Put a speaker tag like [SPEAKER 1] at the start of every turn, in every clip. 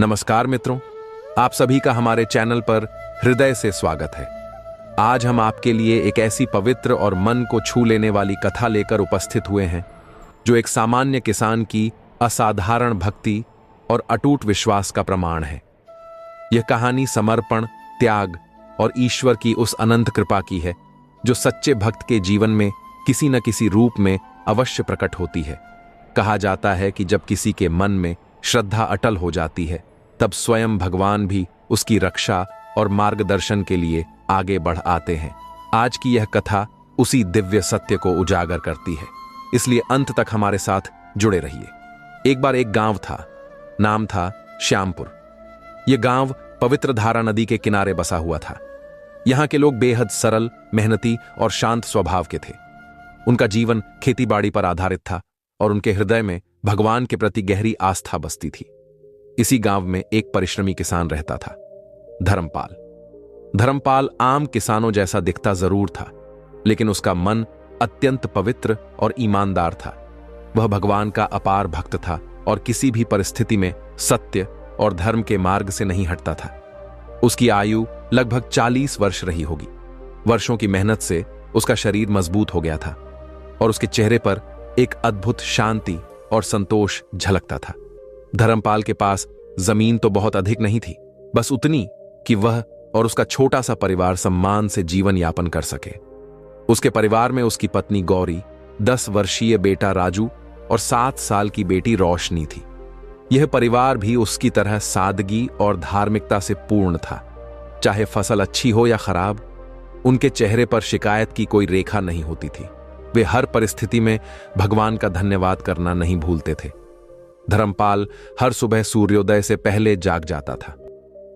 [SPEAKER 1] नमस्कार मित्रों, आप सभी का हमारे चैनल पर हृदय से स्वागत है। आज हम आपके लिए एक ऐसी पवित्र और मन को छू लेने वाली कथा लेकर उपस्थित हुए हैं जो एक सामान्य किसान की असाधारण भक्ति और अटूट विश्वास का प्रमाण है। यह कहानी समर्पण, त्याग और ईश्वर की उस अनंत कृपा की है जो सच्चे भक्त के जीवन में किसी न किसी रूप में अवश्य प्रकट होती है। कहा जाता है कि जब किसी के मन में श्रद्धा अटल हो जाती है तब स्वयं भगवान भी उसकी रक्षा और मार्गदर्शन के लिए आगे बढ़ आते हैं। आज की यह कथा उसी दिव्य सत्य को उजागर करती है, इसलिए अंत तक हमारे साथ जुड़े रहिए। एक बार एक गांव था, नाम था श्यामपुर। यह गांव पवित्र धारा नदी के किनारे बसा हुआ था। यहां के लोग बेहद सरल, मेहनती और शांत स्वभाव के थे। उनका जीवन खेतीबाड़ी पर आधारित था और उनके हृदय में भगवान के प्रति गहरी आस्था बसती थी। इसी गांव में एक परिश्रमी किसान रहता था, धर्मपाल। धर्मपाल आम किसानों जैसा दिखता जरूर था, लेकिन उसका मन अत्यंत पवित्र और ईमानदार था। वह भगवान का अपार भक्त था और किसी भी परिस्थिति में सत्य और धर्म के मार्ग से नहीं हटता था। उसकी आयु लगभग 40 वर्ष रही होगी। वर्षों की मेहनत से उसका शरीर मजबूत हो गया था और उसके चेहरे पर एक अद्भुत शांति और संतोष झलकता था। धर्मपाल के पास जमीन तो बहुत अधिक नहीं थी, बस उतनी कि वह और उसका छोटा सा परिवार सम्मान से जीवन यापन कर सके। उसके परिवार में उसकी पत्नी गौरी, 10 वर्षीय बेटा राजू और 7 साल की बेटी रोशनी थी। यह परिवार भी उसकी तरह सादगी और धार्मिकता से पूर्ण था। चाहे फसल अच्छी हो या खराब, उनके चेहरे पर शिकायत की कोई रेखा नहीं होती थी। वे हर परिस्थिति में भगवान का धन्यवाद करना नहीं भूलते थे। धर्मपाल हर सुबह सूर्योदय से पहले जाग जाता था।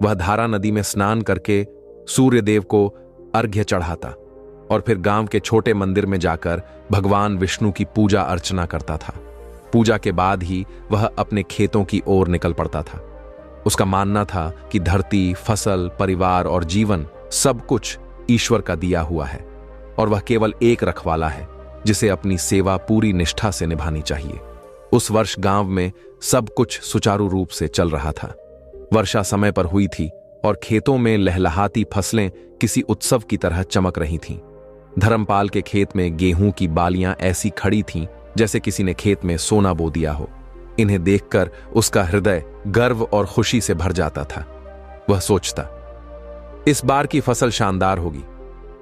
[SPEAKER 1] वह धारा नदी में स्नान करके सूर्यदेव को अर्घ्य चढ़ाता और फिर गांव के छोटे मंदिर में जाकर भगवान विष्णु की पूजा अर्चना करता था। पूजा के बाद ही वह अपने खेतों की ओर निकल पड़ता था। उसका मानना था कि धरती, फसल, परिवार और जीवन सब कुछ ईश्वर का दिया हुआ है और वह केवल एक रखवाला है जिसे अपनी सेवा पूरी निष्ठा से निभानी चाहिए। उस वर्ष गांव में सब कुछ सुचारू रूप से चल रहा था। वर्षा समय पर हुई थी और खेतों में लहलहाती फसलें किसी उत्सव की तरह चमक रही थीं। धर्मपाल के खेत में गेहूं की बालियां ऐसी खड़ी थीं जैसे किसी ने खेत में सोना बो दिया हो। इन्हें देखकर उसका हृदय गर्व और खुशी से भर जाता था। वह सोचता, इस बार की फसल शानदार होगी।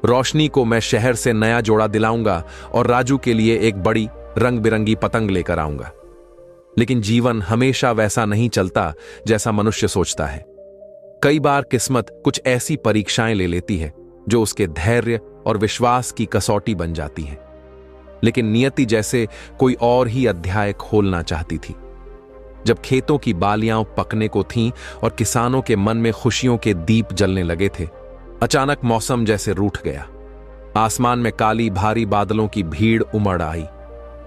[SPEAKER 1] रोशनी को मैं शहर से नया जोड़ा दिलाऊंगा और राजू के लिए एक बड़ी रंग बिरंगी पतंग लेकर आऊंगा। लेकिन जीवन हमेशा वैसा नहीं चलता जैसा मनुष्य सोचता है। कई बार किस्मत कुछ ऐसी परीक्षाएं ले लेती है जो उसके धैर्य और विश्वास की कसौटी बन जाती है। लेकिन नियति जैसे कोई और ही अध्याय खोलना चाहती थी। जब खेतों की बालियां पकने को थीं और किसानों के मन में खुशियों के दीप जलने लगे थे, अचानक मौसम जैसे रूठ गया। आसमान में काली भारी बादलों की भीड़ उमड़ आई।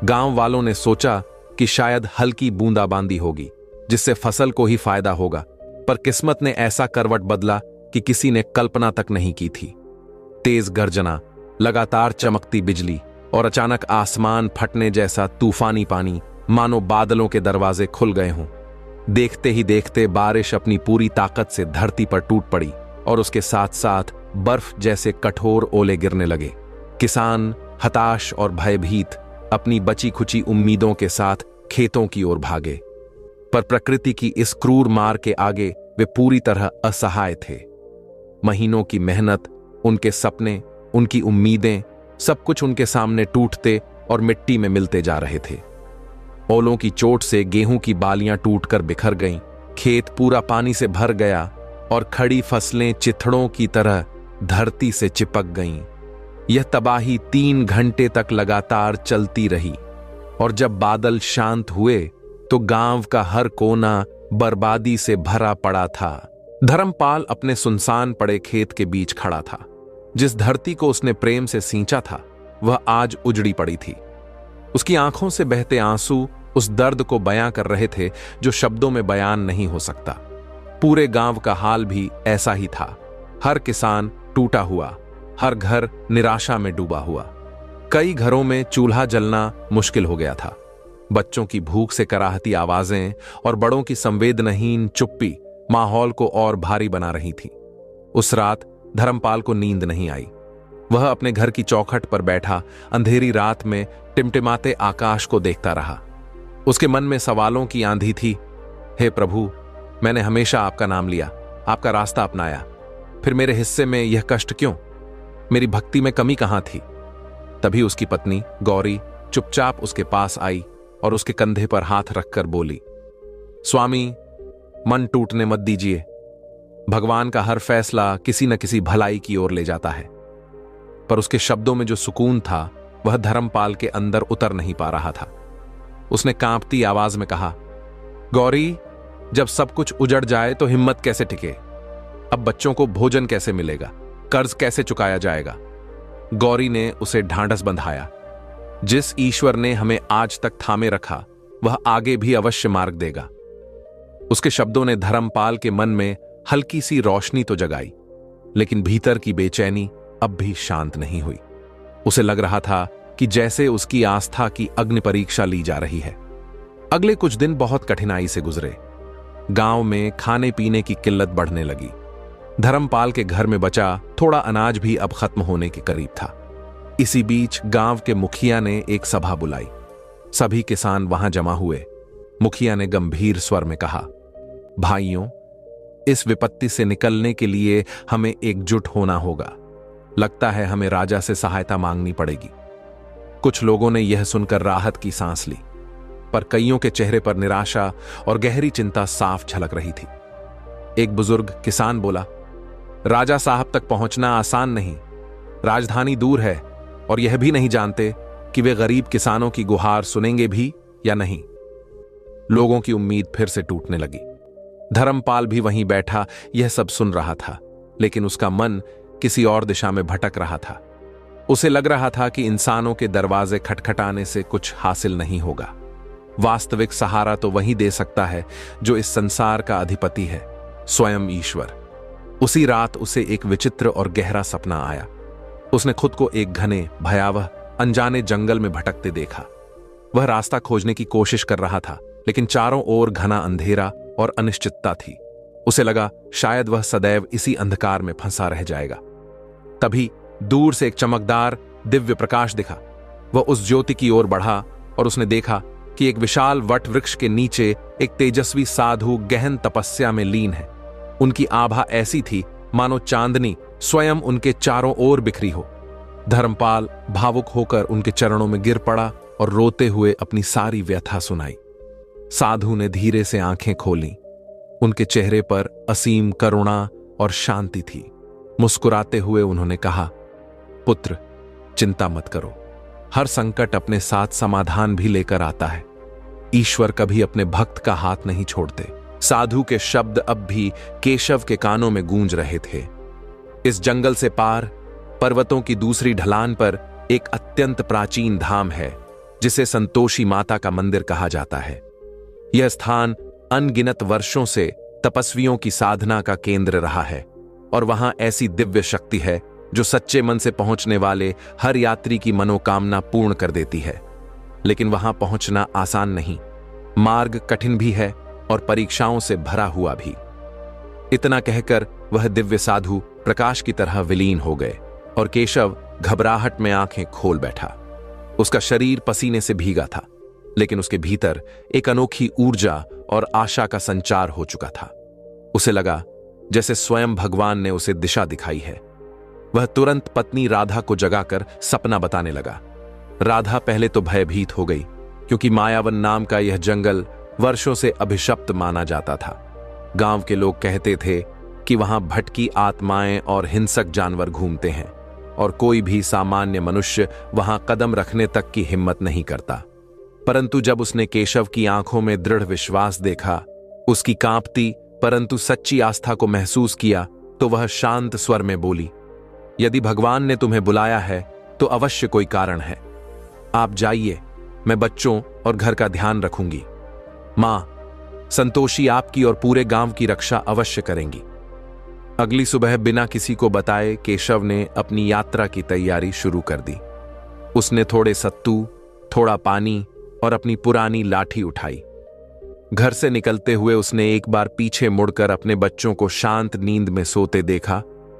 [SPEAKER 1] गांव वालों ने सोचा कि शायद हल्की बूंदाबांदी होगी जिससे फसल को ही फायदा होगा, पर किस्मत ने ऐसा करवट बदला कि किसी ने कल्पना तक नहीं की थी। तेज गर्जना, लगातार चमकती बिजली और अचानक आसमान फटने जैसा तूफानी पानी, मानो बादलों के दरवाजे खुल गए हों। देखते ही देखते बारिश अपनी पूरी ताकत से धरती पर टूट पड़ी और उसके साथ साथ बर्फ जैसे कठोर ओले गिरने लगे। किसान हताश और भयभीत अपनी बची खुची उम्मीदों के साथ खेतों की ओर भागे, पर प्रकृति की इस क्रूर मार के आगे वे पूरी तरह असहाय थे। महीनों की मेहनत, उनके सपने, उनकी उम्मीदें, सब कुछ उनके सामने टूटते और मिट्टी में मिलते जा रहे थे। ओलों की चोट से गेहूं की बालियां टूटकर बिखर गईं, खेत पूरा पानी से भर गया और खड़ी फसलें चिथड़ों की तरह धरती से चिपक गईं। यह तबाही 3 घंटे तक लगातार चलती रही और जब बादल शांत हुए तो गांव का हर कोना बर्बादी से भरा पड़ा था। धर्मपाल अपने सुनसान पड़े खेत के बीच खड़ा था। जिस धरती को उसने प्रेम से सींचा था वह आज उजड़ी पड़ी थी। उसकी आंखों से बहते आंसू उस दर्द को बयां कर रहे थे जो शब्दों में बयान नहीं हो सकता। पूरे गांव का हाल भी ऐसा ही था। हर किसान टूटा हुआ, हर घर निराशा में डूबा हुआ। कई घरों में चूल्हा जलना मुश्किल हो गया था। बच्चों की भूख से कराहती आवाजें और बड़ों की संवेदनहीन चुप्पी माहौल को और भारी बना रही थी। उस रात धर्मपाल को नींद नहीं आई। वह अपने घर की चौखट पर बैठा अंधेरी रात में टिमटिमाते आकाश को देखता रहा। उसके मन में सवालों की आंधी थी। हे प्रभु, मैंने हमेशा आपका नाम लिया, आपका रास्ता अपनाया, फिर मेरे हिस्से में यह कष्ट क्यों? मेरी भक्ति में कमी कहां थी? तभी उसकी पत्नी गौरी चुपचाप उसके पास आई और उसके कंधे पर हाथ रखकर बोली, स्वामी, मन टूटने मत दीजिए। भगवान का हर फैसला किसी न किसी भलाई की ओर ले जाता है। पर उसके शब्दों में जो सुकून था वह धर्मपाल के अंदर उतर नहीं पा रहा था। उसने कांपती आवाज में कहा, गौरी, जब सब कुछ उजड़ जाए तो हिम्मत कैसे टिके? अब बच्चों को भोजन कैसे मिलेगा? कर्ज कैसे चुकाया जाएगा? गौरी ने उसे ढांढस बंधाया। जिस ईश्वर ने हमें आज तक थामे रखा वह आगे भी अवश्य मार्ग देगा। उसके शब्दों ने धर्मपाल के मन में हल्की सी रोशनी तो जगाई, लेकिन भीतर की बेचैनी अब भी शांत नहीं हुई। उसे लग रहा था कि जैसे उसकी आस्था की अग्नि परीक्षा ली जा रही है। अगले कुछ दिन बहुत कठिनाई से गुजरे। गांव में खाने पीने की किल्लत बढ़ने लगी। धर्मपाल के घर में बचा थोड़ा अनाज भी अब खत्म होने के करीब था। इसी बीच गांव के मुखिया ने एक सभा बुलाई। सभी किसान वहां जमा हुए। मुखिया ने गंभीर स्वर में कहा, भाइयों, इस विपत्ति से निकलने के लिए हमें एकजुट होना होगा। लगता है हमें राजा से सहायता मांगनी पड़ेगी। कुछ लोगों ने यह सुनकर राहत की सांस ली, पर कईयों के चेहरे पर निराशा और गहरी चिंता साफ झलक रही थी। एक बुजुर्ग किसान बोला, राजा साहब तक पहुंचना आसान नहीं। राजधानी दूर है और यह भी नहीं जानते कि वे गरीब किसानों की गुहार सुनेंगे भी या नहीं। लोगों की उम्मीद फिर से टूटने लगी। धर्मपाल भी वहीं बैठा यह सब सुन रहा था, लेकिन उसका मन किसी और दिशा में भटक रहा था। उसे लग रहा था कि इंसानों के दरवाजे खटखटाने से कुछ हासिल नहीं होगा। वास्तविक सहारा तो वही दे सकता है जो इस संसार का अधिपति है, स्वयं ईश्वर। उसी रात उसे एक विचित्र और गहरा सपना आया। उसने खुद को एक घने, भयावह, अनजाने जंगल में भटकते देखा। वह रास्ता खोजने की कोशिश कर रहा था, लेकिन चारों ओर घना अंधेरा और अनिश्चितता थी। उसे लगा शायद वह सदैव इसी अंधकार में फंसा रह जाएगा। तभी दूर से एक चमकदार दिव्य प्रकाश दिखा। वह उस ज्योति की ओर बढ़ा और उसने देखा कि एक विशाल वट वृक्ष के नीचे एक तेजस्वी साधु गहन तपस्या में लीन है। उनकी आभा ऐसी थी मानो चांदनी स्वयं उनके चारों ओर बिखरी हो। धर्मपाल भावुक होकर उनके चरणों में गिर पड़ा और रोते हुए अपनी सारी व्यथा सुनाई। साधु ने धीरे से आंखें खोलीं। उनके चेहरे पर असीम करुणा और शांति थी। मुस्कुराते हुए उन्होंने कहा, पुत्र, चिंता मत करो। हर संकट अपने साथ समाधान भी लेकर आता है। ईश्वर कभी अपने भक्त का हाथ नहीं छोड़ते। साधु के शब्द अब भी केशव के कानों में गूंज रहे थे। इस जंगल से पार पर्वतों की दूसरी ढलान पर एक अत्यंत प्राचीन धाम है जिसे संतोषी माता का मंदिर कहा जाता है। यह स्थान अनगिनत वर्षों से तपस्वियों की साधना का केंद्र रहा है और वहां ऐसी दिव्य शक्ति है जो सच्चे मन से पहुंचने वाले हर यात्री की मनोकामना पूर्ण कर देती है। लेकिन वहां पहुंचना आसान नहीं। मार्ग कठिन भी है और परीक्षाओं से भरा हुआ भी। इतना कहकर वह दिव्य साधु प्रकाश की तरह विलीन हो गए और केशव घबराहट में आंखें खोल बैठा। उसका शरीर पसीने से भीगा था, लेकिन उसके भीतर एक अनोखी ऊर्जा और आशा का संचार हो चुका था। उसे लगा जैसे स्वयं भगवान ने उसे दिशा दिखाई है। वह तुरंत पत्नी राधा को जगाकर सपना बताने लगा। राधा पहले तो भयभीत हो गई, क्योंकि मायावन नाम का यह जंगल वर्षों से अभिशप्त माना जाता था। गांव के लोग कहते थे कि वहां भटकी आत्माएं और हिंसक जानवर घूमते हैं और कोई भी सामान्य मनुष्य वहां कदम रखने तक की हिम्मत नहीं करता। परंतु जब उसने केशव की आंखों में दृढ़ विश्वास देखा, उसकी कांपती परंतु सच्ची आस्था को महसूस किया, तो वह शांत स्वर में बोली, यदि भगवान ने तुम्हें बुलाया है तो अवश्य कोई कारण है। आप जाइए, मैं बच्चों और घर का ध्यान रखूंगी। मां, संतोषी आपकी और पूरे गांव की रक्षा अवश्य करेंगी। अगली सुबह बिना किसी को बताए केशव ने अपनी यात्रा की तैयारी शुरू कर दी। उसने थोड़े सत्तू, थोड़ा पानी और अपनी पुरानी लाठी उठाई। घर से निकलते हुए उसने एक बार पीछे मुड़कर अपने बच्चों को शांत नींद में सोते देखा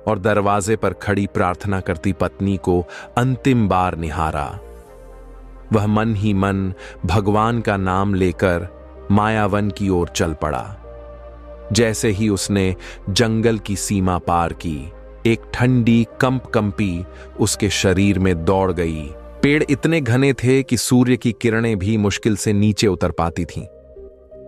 [SPEAKER 1] और दरवाजे पर खड़ी प्रार्थना करती पत्नी को अंतिम बार निहारा। वह मन ही मन भगवान का नाम लेकर मायावन की ओर चल पड़ा। जैसे ही उसने जंगल की सीमा पार की, एक ठंडी कंपी उसके शरीर में दौड़ गई। पेड़ इतने घने थे कि सूर्य की किरणें भी मुश्किल से नीचे उतर पाती थीं।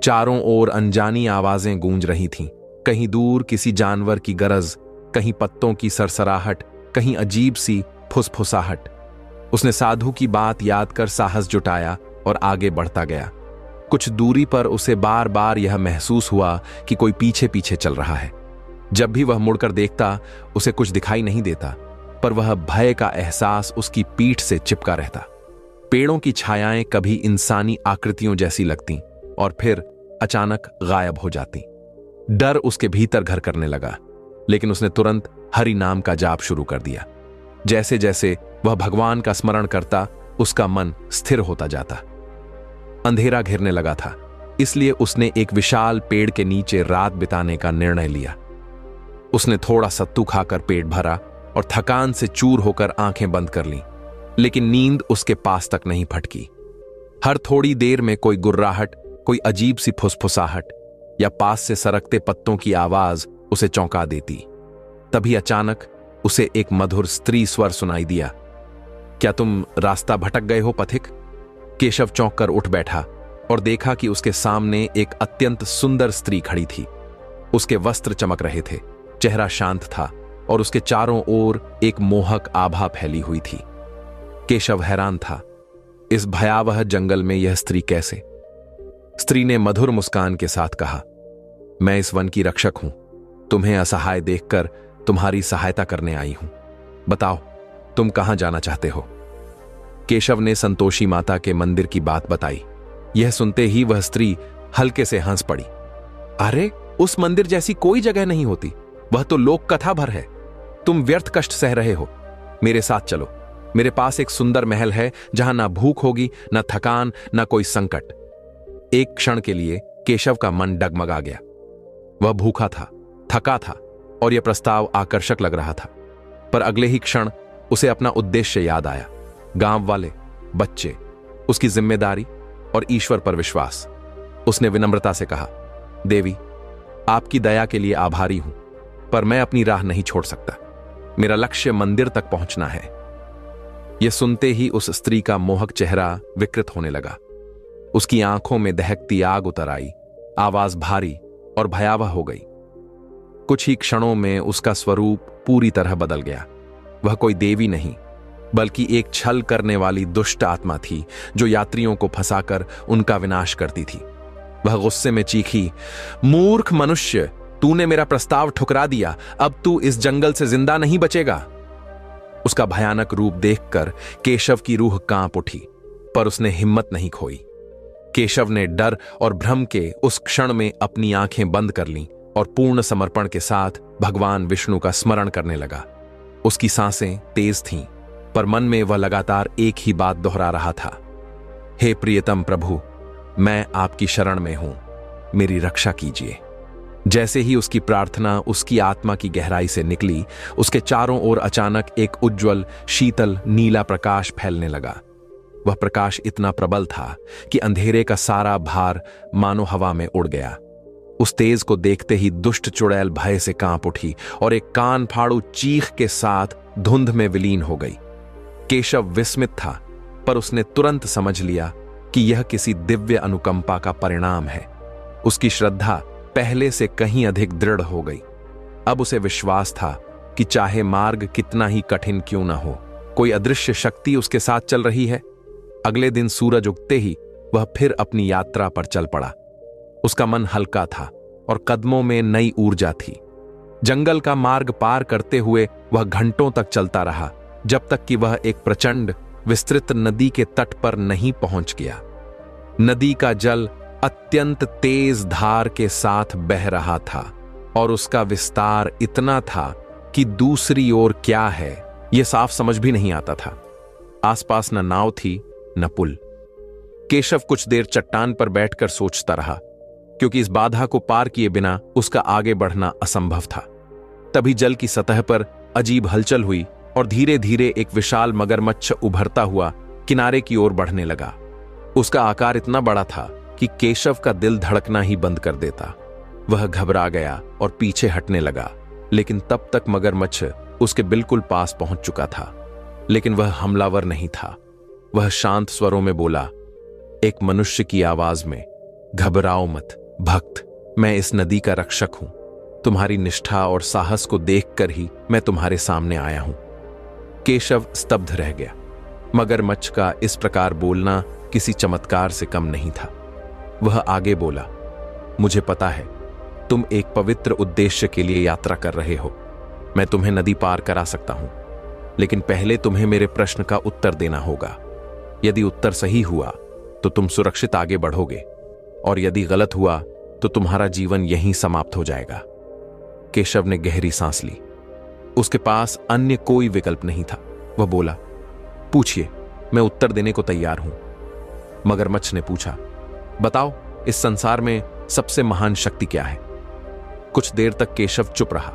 [SPEAKER 1] चारों ओर अनजानी आवाजें गूंज रही थीं। कहीं दूर किसी जानवर की गरज, कहीं पत्तों की सरसराहट, कहीं अजीब सी फुसफुसाहट। उसने साधु की बात याद कर साहस जुटाया और आगे बढ़ता गया। कुछ दूरी पर उसे बार बार यह महसूस हुआ कि कोई पीछे पीछे चल रहा है। जब भी वह मुड़कर देखता, उसे कुछ दिखाई नहीं देता, पर वह भय का एहसास उसकी पीठ से चिपका रहता। पेड़ों की छायाएं कभी इंसानी आकृतियों जैसी लगतीं और फिर अचानक गायब हो जातीं। डर उसके भीतर घर करने लगा, लेकिन उसने तुरंत हरि नाम का जाप शुरू कर दिया। जैसे जैसे वह भगवान का स्मरण करता, उसका मन स्थिर होता जाता। अंधेरा घिरने लगा था, इसलिए उसने एक विशाल पेड़ के नीचे रात बिताने का निर्णय लिया। उसने थोड़ा सत्तू खाकर पेट भरा और थकान से चूर होकर आंखें बंद कर लीं, लेकिन नींद उसके पास तक नहीं फटकी। हर थोड़ी देर में कोई गुर्राहट, कोई अजीब सी फुसफुसाहट या पास से सरकते पत्तों की आवाज उसे चौंका देती। तभी अचानक उसे एक मधुर स्त्री स्वर सुनाई दिया। क्या तुम रास्ता भटक गए हो पथिक? केशव चौंक कर उठ बैठा और देखा कि उसके सामने एक अत्यंत सुंदर स्त्री खड़ी थी। उसके वस्त्र चमक रहे थे, चेहरा शांत था और उसके चारों ओर एक मोहक आभा फैली हुई थी। केशव हैरान था, इस भयावह जंगल में यह स्त्री कैसे? स्त्री ने मधुर मुस्कान के साथ कहा, मैं इस वन की रक्षक हूं। तुम्हें असहाय देखकर तुम्हारी सहायता करने आई हूं। बताओ, तुम कहां जाना चाहते हो? केशव ने संतोषी माता के मंदिर की बात बताई। यह सुनते ही वह स्त्री हल्के से हंस पड़ी। अरे, उस मंदिर जैसी कोई जगह नहीं होती, वह तो लोक कथा भर है। तुम व्यर्थ कष्ट सह रहे हो। मेरे साथ चलो। मेरे पास एक सुंदर महल है जहां ना भूख होगी, ना थकान, ना कोई संकट। एक क्षण के लिए केशव का मन डगमगा गया। वह भूखा था, थका था और यह प्रस्ताव आकर्षक लग रहा था, पर अगले ही क्षण उसे अपना उद्देश्य याद आया। गांव वाले, बच्चे, उसकी जिम्मेदारी और ईश्वर पर विश्वास। उसने विनम्रता से कहा, देवी, आपकी दया के लिए आभारी हूं, पर मैं अपनी राह नहीं छोड़ सकता। मेरा लक्ष्य मंदिर तक पहुंचना है। यह सुनते ही उस स्त्री का मोहक चेहरा विकृत होने लगा। उसकी आंखों में दहकती आग उतर आई, आवाज भारी और भयावह हो गई। कुछ ही क्षणों में उसका स्वरूप पूरी तरह बदल गया। वह कोई देवी नहीं, बल्कि एक छल करने वाली दुष्ट आत्मा थी जो यात्रियों को फंसाकर उनका विनाश करती थी। वह गुस्से में चीखी, मूर्ख मनुष्य, तूने मेरा प्रस्ताव ठुकरा दिया। अब तू इस जंगल से जिंदा नहीं बचेगा। उसका भयानक रूप देखकर केशव की रूह कांप उठी, पर उसने हिम्मत नहीं खोई। केशव ने डर और भ्रम के उस क्षण में अपनी आंखें बंद कर लीं और पूर्ण समर्पण के साथ भगवान विष्णु का स्मरण करने लगा। उसकी सांसें तेज थीं, पर मन में वह लगातार एक ही बात दोहरा रहा था, हे प्रियतम प्रभु, मैं आपकी शरण में हूं, मेरी रक्षा कीजिए। जैसे ही उसकी प्रार्थना उसकी आत्मा की गहराई से निकली, उसके चारों ओर अचानक एक उज्जवल शीतल नीला प्रकाश फैलने लगा। वह प्रकाश इतना प्रबल था कि अंधेरे का सारा भार मानो हवा में उड़ गया। उस तेज को देखते ही दुष्ट चुड़ैल भय से कांप उठी और एक कान फाड़ू चीख के साथ धुंध में विलीन हो गई। केशव विस्मित था, पर उसने तुरंत समझ लिया कि यह किसी दिव्य अनुकंपा का परिणाम है। उसकी श्रद्धा पहले से कहीं अधिक दृढ़ हो गई। अब उसे विश्वास था कि चाहे मार्ग कितना ही कठिन क्यों न हो, कोई अदृश्य शक्ति उसके साथ चल रही है। अगले दिन सूरज उगते ही वह फिर अपनी यात्रा पर चल पड़ा। उसका मन हल्का था और कदमों में नई ऊर्जा थी। जंगल का मार्ग पार करते हुए वह घंटों तक चलता रहा, जब तक कि वह एक प्रचंड विस्तृत नदी के तट पर नहीं पहुंच गया। नदी का जल अत्यंत तेज धार के साथ बह रहा था और उसका विस्तार इतना था कि दूसरी ओर क्या है यह साफ समझ भी नहीं आता था। आसपास न नाव थी न पुल। केशव कुछ देर चट्टान पर बैठकर सोचता रहा। क्योंकि इस बाधा को पार किए बिना उसका आगे बढ़ना असंभव था। तभी जल की सतह पर अजीब हलचल हुई और धीरे धीरे एक विशाल मगरमच्छ उभरता हुआ किनारे की ओर बढ़ने लगा। उसका आकार इतना बड़ा था कि केशव का दिल धड़कना ही बंद कर देता। वह घबरा गया और पीछे हटने लगा, लेकिन तब तक मगरमच्छ उसके बिल्कुल पास पहुंच चुका था। लेकिन वह हमलावर नहीं था। वह शांत स्वरों में बोला, एक मनुष्य की आवाज में, घबराओ मत भक्त, मैं इस नदी का रक्षक हूं। तुम्हारी निष्ठा और साहस को देखकर ही मैं तुम्हारे सामने आया हूं। केशव स्तब्ध रह गया। मगरमच्छ का इस प्रकार बोलना किसी चमत्कार से कम नहीं था। वह आगे बोला, मुझे पता है तुम एक पवित्र उद्देश्य के लिए यात्रा कर रहे हो। मैं तुम्हें नदी पार करा सकता हूं, लेकिन पहले तुम्हें मेरे प्रश्न का उत्तर देना होगा। यदि उत्तर सही हुआ तो तुम सुरक्षित आगे बढ़ोगे, और यदि गलत हुआ तो तुम्हारा जीवन यहीं समाप्त हो जाएगा। केशव ने गहरी सांस ली। उसके पास अन्य कोई विकल्प नहीं था। वह बोला, पूछिए, मैं उत्तर देने को तैयार हूं। मगरमच्छ ने पूछा, बताओ, इस संसार में सबसे महान शक्ति क्या है? कुछ देर तक केशव चुप रहा।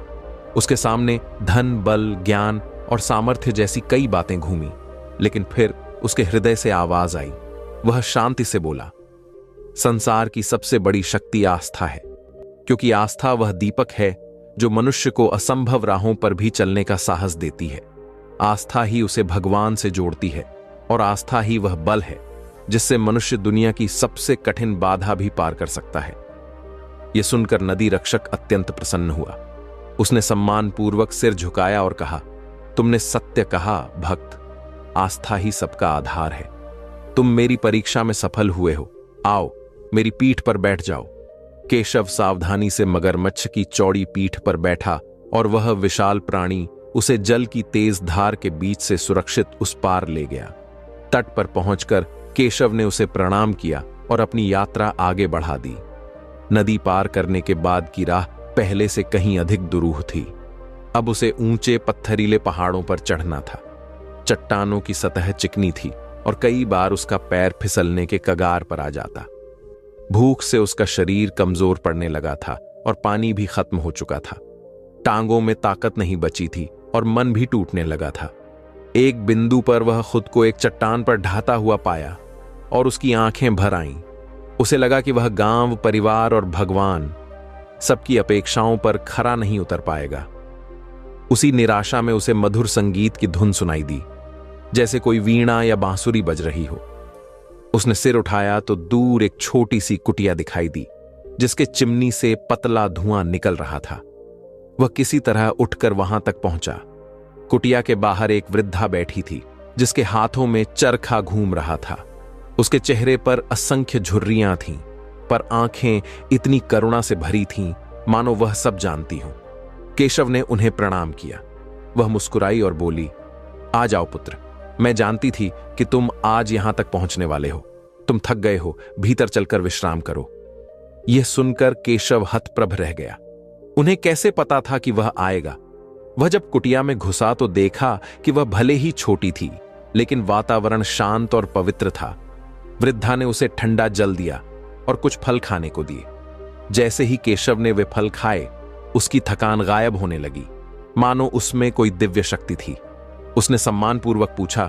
[SPEAKER 1] उसके सामने धन, बल, ज्ञान और सामर्थ्य जैसी कई बातें घूमी, लेकिन फिर उसके हृदय से आवाज आई। वह शांति से बोला, संसार की सबसे बड़ी शक्ति आस्था है, क्योंकि आस्था वह दीपक है जो मनुष्य को असंभव राहों पर भी चलने का साहस देती है। आस्था ही उसे भगवान से जोड़ती है, और आस्था ही वह बल है जिससे मनुष्य दुनिया की सबसे कठिन बाधा भी पार कर सकता है। यह सुनकर नदी रक्षक अत्यंत प्रसन्न हुआ। उसने सम्मानपूर्वक सिर झुकाया और कहा, तुमने सत्य कहा भक्त, आस्था ही सबका आधार है। तुम मेरी परीक्षा में सफल हुए हो। आओ, मेरी पीठ पर बैठ जाओ। केशव सावधानी से मगरमच्छ की चौड़ी पीठ पर बैठा, और वह विशाल प्राणी उसे जल की तेज धार के बीच से सुरक्षित उस पार ले गया। तट पर पहुंचकर केशव ने उसे प्रणाम किया और अपनी यात्रा आगे बढ़ा दी। नदी पार करने के बाद की राह पहले से कहीं अधिक दुरूह थी। अब उसे ऊंचे पत्थरीले पहाड़ों पर चढ़ना था। चट्टानों की सतह चिकनी थी और कई बार उसका पैर फिसलने के कगार पर आ जाता। भूख से उसका शरीर कमजोर पड़ने लगा था और पानी भी खत्म हो चुका था। टांगों में ताकत नहीं बची थी और मन भी टूटने लगा था। एक बिंदु पर वह खुद को एक चट्टान पर ढाता हुआ पाया और उसकी आंखें भर आईं। उसे लगा कि वह गांव, परिवार और भगवान सबकी अपेक्षाओं पर खरा नहीं उतर पाएगा। उसी निराशा में उसे मधुर संगीत की धुन सुनाई दी, जैसे कोई वीणा या बांसुरी बज रही हो। उसने सिर उठाया तो दूर एक छोटी सी कुटिया दिखाई दी, जिसके चिमनी से पतला धुआं निकल रहा था। वह किसी तरह उठकर वहां तक पहुंचा। कुटिया के बाहर एक वृद्धा बैठी थी, जिसके हाथों में चरखा घूम रहा था। उसके चेहरे पर असंख्य झुर्रियां थीं, पर आंखें इतनी करुणा से भरी थीं मानो वह सब जानती हो। केशव ने उन्हें प्रणाम किया। वह मुस्कुराई और बोली, आ जाओ पुत्र, मैं जानती थी कि तुम आज यहां तक पहुंचने वाले हो। तुम थक गए हो, भीतर चलकर विश्राम करो। यह सुनकर केशव हतप्रभ रह गया। उन्हें कैसे पता था कि वह आएगा? वह जब कुटिया में घुसा तो देखा कि वह भले ही छोटी थी, लेकिन वातावरण शांत और पवित्र था। वृद्धा ने उसे ठंडा जल दिया और कुछ फल खाने को दिए। जैसे ही केशव ने वे फल खाए, उसकी थकान गायब होने लगी, मानो उसमें कोई दिव्य शक्ति थी। उसने सम्मानपूर्वक पूछा,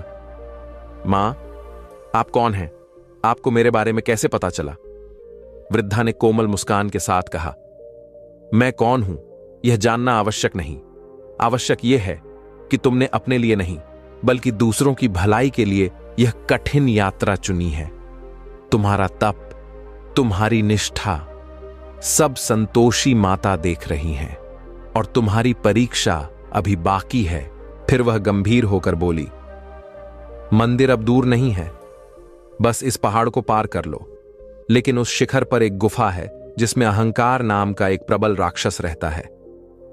[SPEAKER 1] मां, आप कौन हैं? आपको मेरे बारे में कैसे पता चला? वृद्धा ने कोमल मुस्कान के साथ कहा, मैं कौन हूं यह जानना आवश्यक नहीं। आवश्यक यह है कि तुमने अपने लिए नहीं, बल्कि दूसरों की भलाई के लिए यह कठिन यात्रा चुनी है। तुम्हारा तप, तुम्हारी निष्ठा सब संतोषी माता देख रही हैं, और तुम्हारी परीक्षा अभी बाकी है। फिर वह गंभीर होकर बोली, मंदिर अब दूर नहीं है, बस इस पहाड़ को पार कर लो। लेकिन उस शिखर पर एक गुफा है जिसमें अहंकार नाम का एक प्रबल राक्षस रहता है।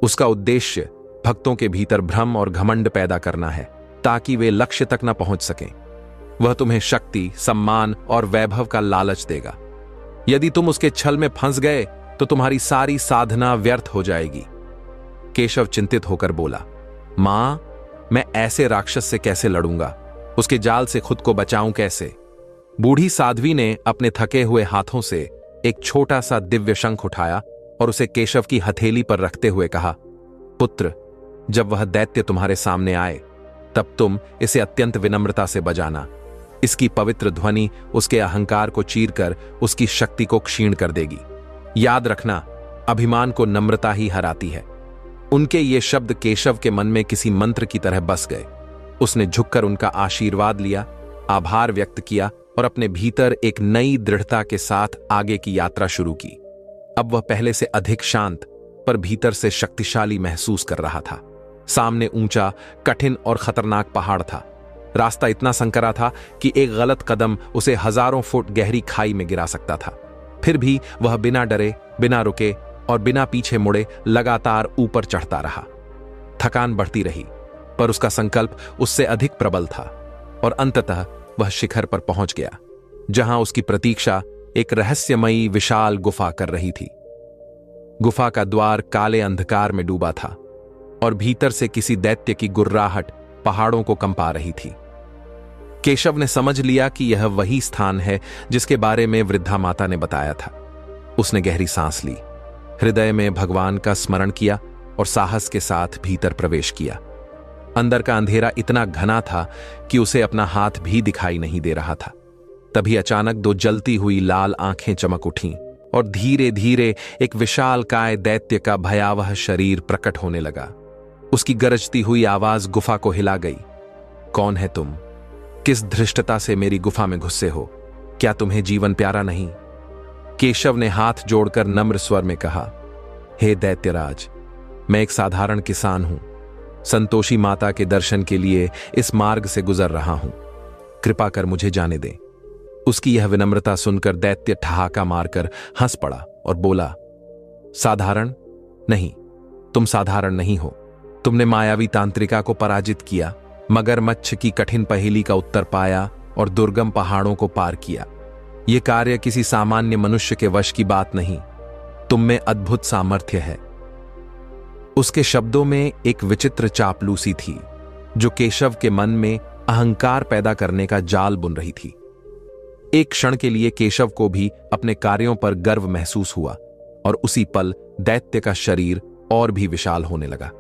[SPEAKER 1] उसका उद्देश्य भक्तों के भीतर भ्रम और घमंड पैदा करना है, ताकि वे लक्ष्य तक न पहुंच सकें। वह तुम्हें शक्ति, सम्मान और वैभव का लालच देगा। यदि तुम उसके छल में फंस गए तो तुम्हारी सारी साधना व्यर्थ हो जाएगी। केशव चिंतित होकर बोला, मां, मैं ऐसे राक्षस से कैसे लड़ूंगा? उसके जाल से खुद को बचाऊं कैसे? बूढ़ी साध्वी ने अपने थके हुए हाथों से एक छोटा सा दिव्य शंख उठाया और उसे केशव की हथेली पर रखते हुए कहा, पुत्र, जब वह दैत्य तुम्हारे सामने आए तब तुम इसे अत्यंत विनम्रता से बजाना। इसकी पवित्र ध्वनि उसके अहंकार को चीरकर उसकी शक्ति को क्षीण कर देगी। याद रखना, अभिमान को नम्रता ही हराती है। उनके ये शब्द केशव के मन में किसी मंत्र की तरह बस गए। उसने झुककर उनका आशीर्वाद लिया, आभार व्यक्त किया और अपने भीतर एक नई दृढ़ता के साथ आगे की यात्रा शुरू की। अब वह पहले से अधिक शांत पर भीतर से शक्तिशाली महसूस कर रहा था। सामने ऊंचा, कठिन और खतरनाक पहाड़ था। रास्ता इतना संकरा था कि एक गलत कदम उसे हजारों फुट गहरी खाई में गिरा सकता था। फिर भी वह बिना डरे, बिना रुके और बिना पीछे मुड़े लगातार ऊपर चढ़ता रहा। थकान बढ़ती रही, पर उसका संकल्प उससे अधिक प्रबल था और अंततः वह शिखर पर पहुंच गया, जहां उसकी प्रतीक्षा एक रहस्यमयी विशाल गुफा कर रही थी। गुफा का द्वार काले अंधकार में डूबा था और भीतर से किसी दैत्य की गुर्राहट पहाड़ों को कंपा रही थी। केशव ने समझ लिया कि यह वही स्थान है जिसके बारे में वृद्धा माता ने बताया था। उसने गहरी सांस ली, हृदय में भगवान का स्मरण किया और साहस के साथ भीतर प्रवेश किया। अंदर का अंधेरा इतना घना था कि उसे अपना हाथ भी दिखाई नहीं दे रहा था। तभी अचानक दो जलती हुई लाल आंखें चमक उठीं और धीरे धीरे एक विशालकाय दैत्य का भयावह शरीर प्रकट होने लगा। उसकी गरजती हुई आवाज गुफा को हिला गई। कौन है तुम? किस धृष्टता से मेरी गुफा में घुसे हो? क्या तुम्हें जीवन प्यारा नहीं? केशव ने हाथ जोड़कर नम्र स्वर में कहा, हे दैत्यराज, मैं एक साधारण किसान हूं। संतोषी माता के दर्शन के लिए इस मार्ग से गुजर रहा हूं। कृपा कर मुझे जाने दें। उसकी यह विनम्रता सुनकर दैत्य ठहाका मारकर हंस पड़ा और बोला, साधारण नहीं, तुम साधारण नहीं हो। तुमने मायावी तांत्रिका को पराजित किया, मगरमच्छ की कठिन पहेली का उत्तर पाया और दुर्गम पहाड़ों को पार किया। यह कार्य किसी सामान्य मनुष्य के वश की बात नहीं। तुम में अद्भुत सामर्थ्य है। उसके शब्दों में एक विचित्र चापलूसी थी जो केशव के मन में अहंकार पैदा करने का जाल बुन रही थी। एक क्षण के लिए केशव को भी अपने कार्यों पर गर्व महसूस हुआ और उसी पल दैत्य का शरीर और भी विशाल होने लगा।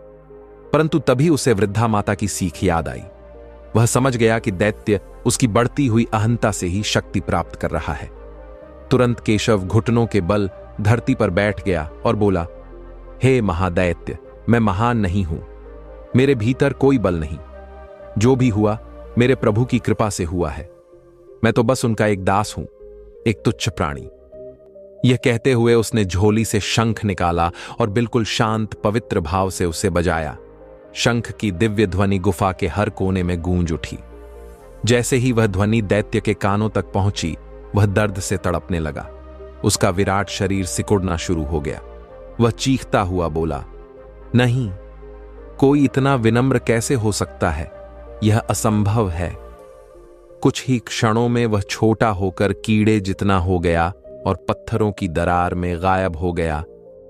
[SPEAKER 1] परंतु तभी उसे वृद्धा माता की सीख याद आई। वह समझ गया कि दैत्य उसकी बढ़ती हुई अहंता से ही शक्ति प्राप्त कर रहा है। तुरंत केशव घुटनों के बल धरती पर बैठ गया और बोला, हे महादैत्य, मैं महान नहीं हूं। मेरे भीतर कोई बल नहीं। जो भी हुआ मेरे प्रभु की कृपा से हुआ है। मैं तो बस उनका एक दास हूं, एक तुच्छ प्राणी। यह कहते हुए उसने झोली से शंख निकाला और बिल्कुल शांत पवित्र भाव से उसे बजाया। शंख की दिव्य ध्वनि गुफा के हर कोने में गूंज उठी। जैसे ही वह ध्वनि दैत्य के कानों तक पहुंची, वह दर्द से तड़पने लगा। उसका विराट शरीर सिकुड़ना शुरू हो गया। वह चीखता हुआ बोला, नहीं, कोई इतना विनम्र कैसे हो सकता है? यह असंभव है। कुछ ही क्षणों में वह छोटा होकर कीड़े जितना हो गया और पत्थरों की दरार में गायब हो गया।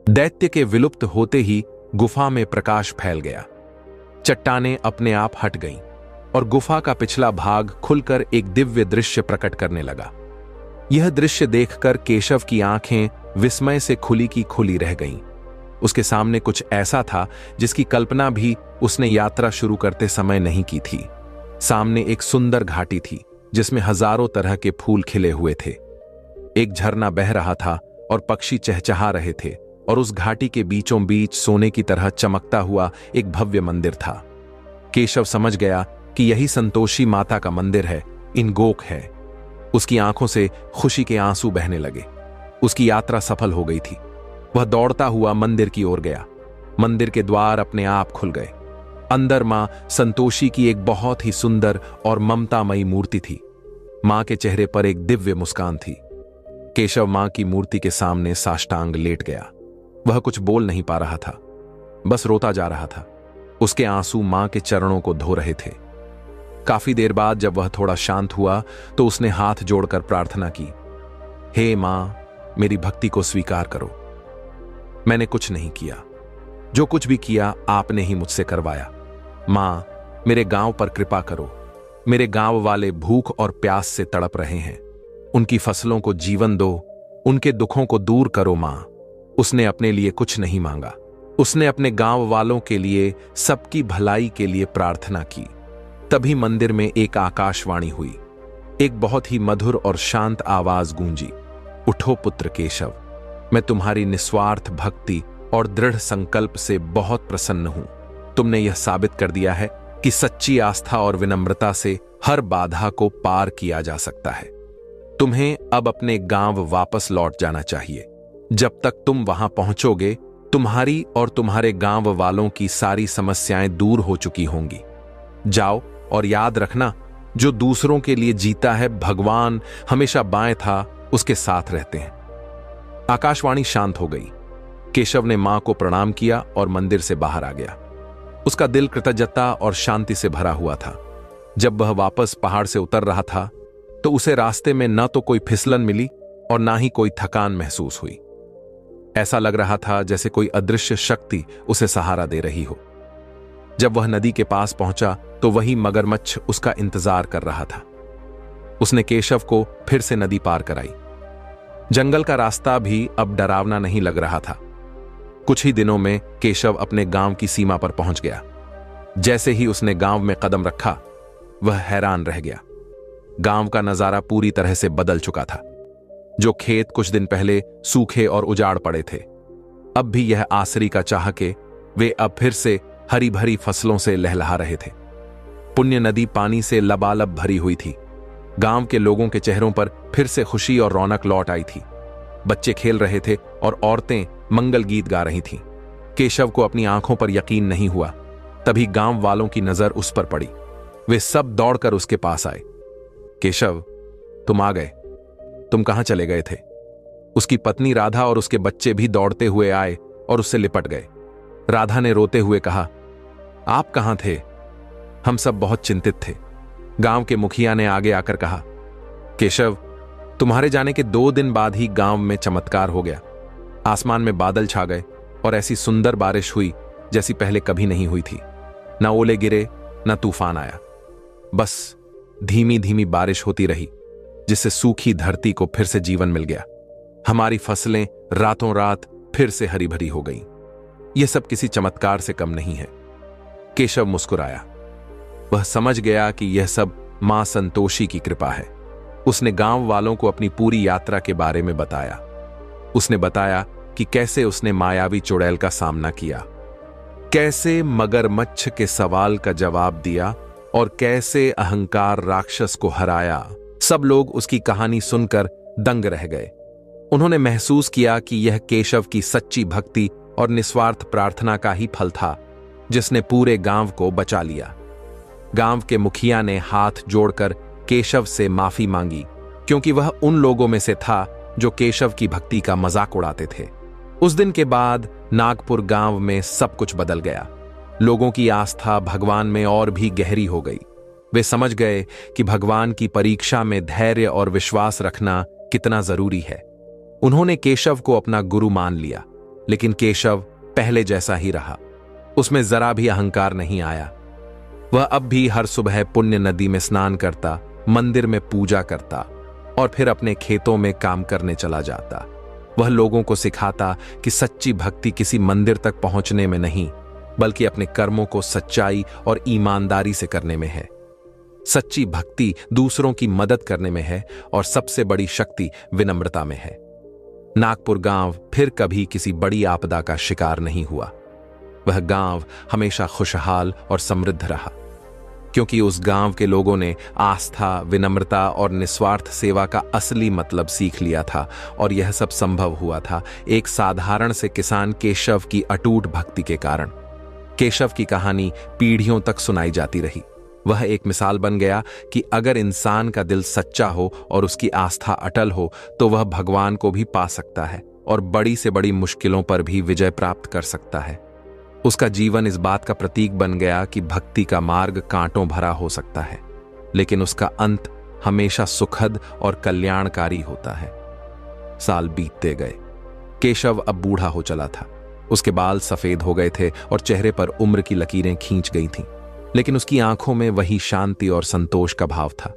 [SPEAKER 1] दैत्य के विलुप्त होते ही गुफा में प्रकाश फैल गया। चट्टानें अपने आप हट गईं और गुफा का पिछला भाग खुलकर एक दिव्य दृश्य प्रकट करने लगा। यह दृश्य देखकर केशव की आंखें विस्मय से खुली की खुली रह गईं। उसके सामने कुछ ऐसा था जिसकी कल्पना भी उसने यात्रा शुरू करते समय नहीं की थी। सामने एक सुंदर घाटी थी जिसमें हजारों तरह के फूल खिले हुए थे। एक झरना बह रहा था और पक्षी चहचहा रहे थे और उस घाटी के बीचों बीच सोने की तरह चमकता हुआ एक भव्य मंदिर था। केशव समझ गया कि यही संतोषी माता का मंदिर है, इनगोक है। उसकी आंखों से खुशी के आंसू बहने लगे। उसकी यात्रा सफल हो गई थी। वह दौड़ता हुआ मंदिर की ओर गया। मंदिर के द्वार अपने आप खुल गए। अंदर मां संतोषी की एक बहुत ही सुंदर और ममतामयी मूर्ति थी। मां के चेहरे पर एक दिव्य मुस्कान थी। केशव मां की मूर्ति के सामने साष्टांग लेट गया। वह कुछ बोल नहीं पा रहा था, बस रोता जा रहा था। उसके आंसू मां के चरणों को धो रहे थे। काफी देर बाद जब वह थोड़ा शांत हुआ तो उसने हाथ जोड़कर प्रार्थना की, हे मां, मेरी भक्ति को स्वीकार करो। मैंने कुछ नहीं किया। जो कुछ भी किया आपने ही मुझसे करवाया। मां, मेरे गांव पर कृपा करो। मेरे गांव वाले भूख और प्यास से तड़प रहे हैं। उनकी फसलों को जीवन दो उनके दुखों को दूर करो मां। उसने अपने लिए कुछ नहीं मांगा, उसने अपने गांव वालों के लिए, सबकी भलाई के लिए प्रार्थना की। तभी मंदिर में एक आकाशवाणी हुई। एक बहुत ही मधुर और शांत आवाज गूंजी, उठो पुत्र केशव, मैं तुम्हारी निस्वार्थ भक्ति और दृढ़ संकल्प से बहुत प्रसन्न हूं। तुमने यह साबित कर दिया है कि सच्ची आस्था और विनम्रता से हर बाधा को पार किया जा सकता है। तुम्हें अब अपने गांव वापस लौट जाना चाहिए। जब तक तुम वहां पहुंचोगे, तुम्हारी और तुम्हारे गांव वालों की सारी समस्याएं दूर हो चुकी होंगी। जाओ और याद रखना, जो दूसरों के लिए जीता है, भगवान हमेशा बाएं था, उसके साथ रहते हैं। आकाशवाणी शांत हो गई। केशव ने मां को प्रणाम किया और मंदिर से बाहर आ गया। उसका दिल कृतज्ञता और शांति से भरा हुआ था। जब वह वापस पहाड़ से उतर रहा था तो उसे रास्ते में न तो कोई फिसलन मिली और ना ही कोई थकान महसूस हुई। ऐसा लग रहा था जैसे कोई अदृश्य शक्ति उसे सहारा दे रही हो। जब वह नदी के पास पहुंचा तो वही मगरमच्छ उसका इंतजार कर रहा था। उसने केशव को फिर से नदी पार कराई। जंगल का रास्ता भी अब डरावना नहीं लग रहा था। कुछ ही दिनों में केशव अपने गांव की सीमा पर पहुंच गया। जैसे ही उसने गांव में कदम रखा, वह हैरान रह गया। गांव का नजारा पूरी तरह से बदल चुका था। जो खेत कुछ दिन पहले सूखे और उजाड़ पड़े थे, अब भी यह आसरी का चाह के वे अब फिर से हरी भरी फसलों से लहलहा रहे थे। पुण्य नदी पानी से लबालब भरी हुई थी। गांव के लोगों के चेहरों पर फिर से खुशी और रौनक लौट आई थी। बच्चे खेल रहे थे और औरतें मंगल गीत गा रही थीं। केशव को अपनी आंखों पर यकीन नहीं हुआ। तभी गांव वालों की नजर उस पर पड़ी। वे सब दौड़कर उसके पास आए। केशव, तुम आ गए। तुम कहां चले गए थे? उसकी पत्नी राधा और उसके बच्चे भी दौड़ते हुए आए और उससे लिपट गए। राधा ने रोते हुए कहा, आप कहां थे? हम सब बहुत चिंतित थे। गांव के मुखिया ने आगे आकर कहा, केशव, तुम्हारे जाने के 2 दिन बाद ही गांव में चमत्कार हो गया। आसमान में बादल छा गए और ऐसी सुंदर बारिश हुई जैसी पहले कभी नहीं हुई थी। न ओले गिरे, न तूफान आया। बस धीमी धीमी बारिश होती रही, जिससे सूखी धरती को फिर से जीवन मिल गया। हमारी फसलें रातों रात फिर से हरी भरी हो गईं। यह सब किसी चमत्कार से कम नहीं है। केशव मुस्कुराया। वह समझ गया कि यह सब मां संतोषी की कृपा है। उसने गांव वालों को अपनी पूरी यात्रा के बारे में बताया। उसने बताया कि कैसे उसने मायावी चुड़ैल का सामना किया, कैसे मगरमच्छ के सवाल का जवाब दिया और कैसे अहंकार राक्षस को हराया। सब लोग उसकी कहानी सुनकर दंग रह गए। उन्होंने महसूस किया कि यह केशव की सच्ची भक्ति और निस्वार्थ प्रार्थना का ही फल था, जिसने पूरे गांव को बचा लिया। गांव के मुखिया ने हाथ जोड़कर केशव से माफी मांगी, क्योंकि वह उन लोगों में से था जो केशव की भक्ति का मजाक उड़ाते थे। उस दिन के बाद नागपुर गांव में सब कुछ बदल गया। लोगों की आस्था भगवान में और भी गहरी हो गई। वे समझ गए कि भगवान की परीक्षा में धैर्य और विश्वास रखना कितना जरूरी है। उन्होंने केशव को अपना गुरु मान लिया, लेकिन केशव पहले जैसा ही रहा। उसमें जरा भी अहंकार नहीं आया। वह अब भी हर सुबह पुण्य नदी में स्नान करता, मंदिर में पूजा करता और फिर अपने खेतों में काम करने चला जाता। वह लोगों को सिखाता कि सच्ची भक्ति किसी मंदिर तक पहुंचने में नहीं, बल्कि अपने कर्मों को सच्चाई और ईमानदारी से करने में है। सच्ची भक्ति दूसरों की मदद करने में है और सबसे बड़ी शक्ति विनम्रता में है। नागपुर गांव फिर कभी किसी बड़ी आपदा का शिकार नहीं हुआ। वह गांव हमेशा खुशहाल और समृद्ध रहा, क्योंकि उस गांव के लोगों ने आस्था, विनम्रता और निस्वार्थ सेवा का असली मतलब सीख लिया था। और यह सब संभव हुआ था एक साधारण से किसान केशव की अटूट भक्ति के कारण। केशव की कहानी पीढ़ियों तक सुनाई जाती रही। वह एक मिसाल बन गया कि अगर इंसान का दिल सच्चा हो और उसकी आस्था अटल हो, तो वह भगवान को भी पा सकता है और बड़ी से बड़ी मुश्किलों पर भी विजय प्राप्त कर सकता है। उसका जीवन इस बात का प्रतीक बन गया कि भक्ति का मार्ग कांटों भरा हो सकता है, लेकिन उसका अंत हमेशा सुखद और कल्याणकारी होता है। साल बीतते गए। केशव अब बूढ़ा हो चला था। उसके बाल सफेद हो गए थे और चेहरे पर उम्र की लकीरें खींच गई थीं, लेकिन उसकी आंखों में वही शांति और संतोष का भाव था।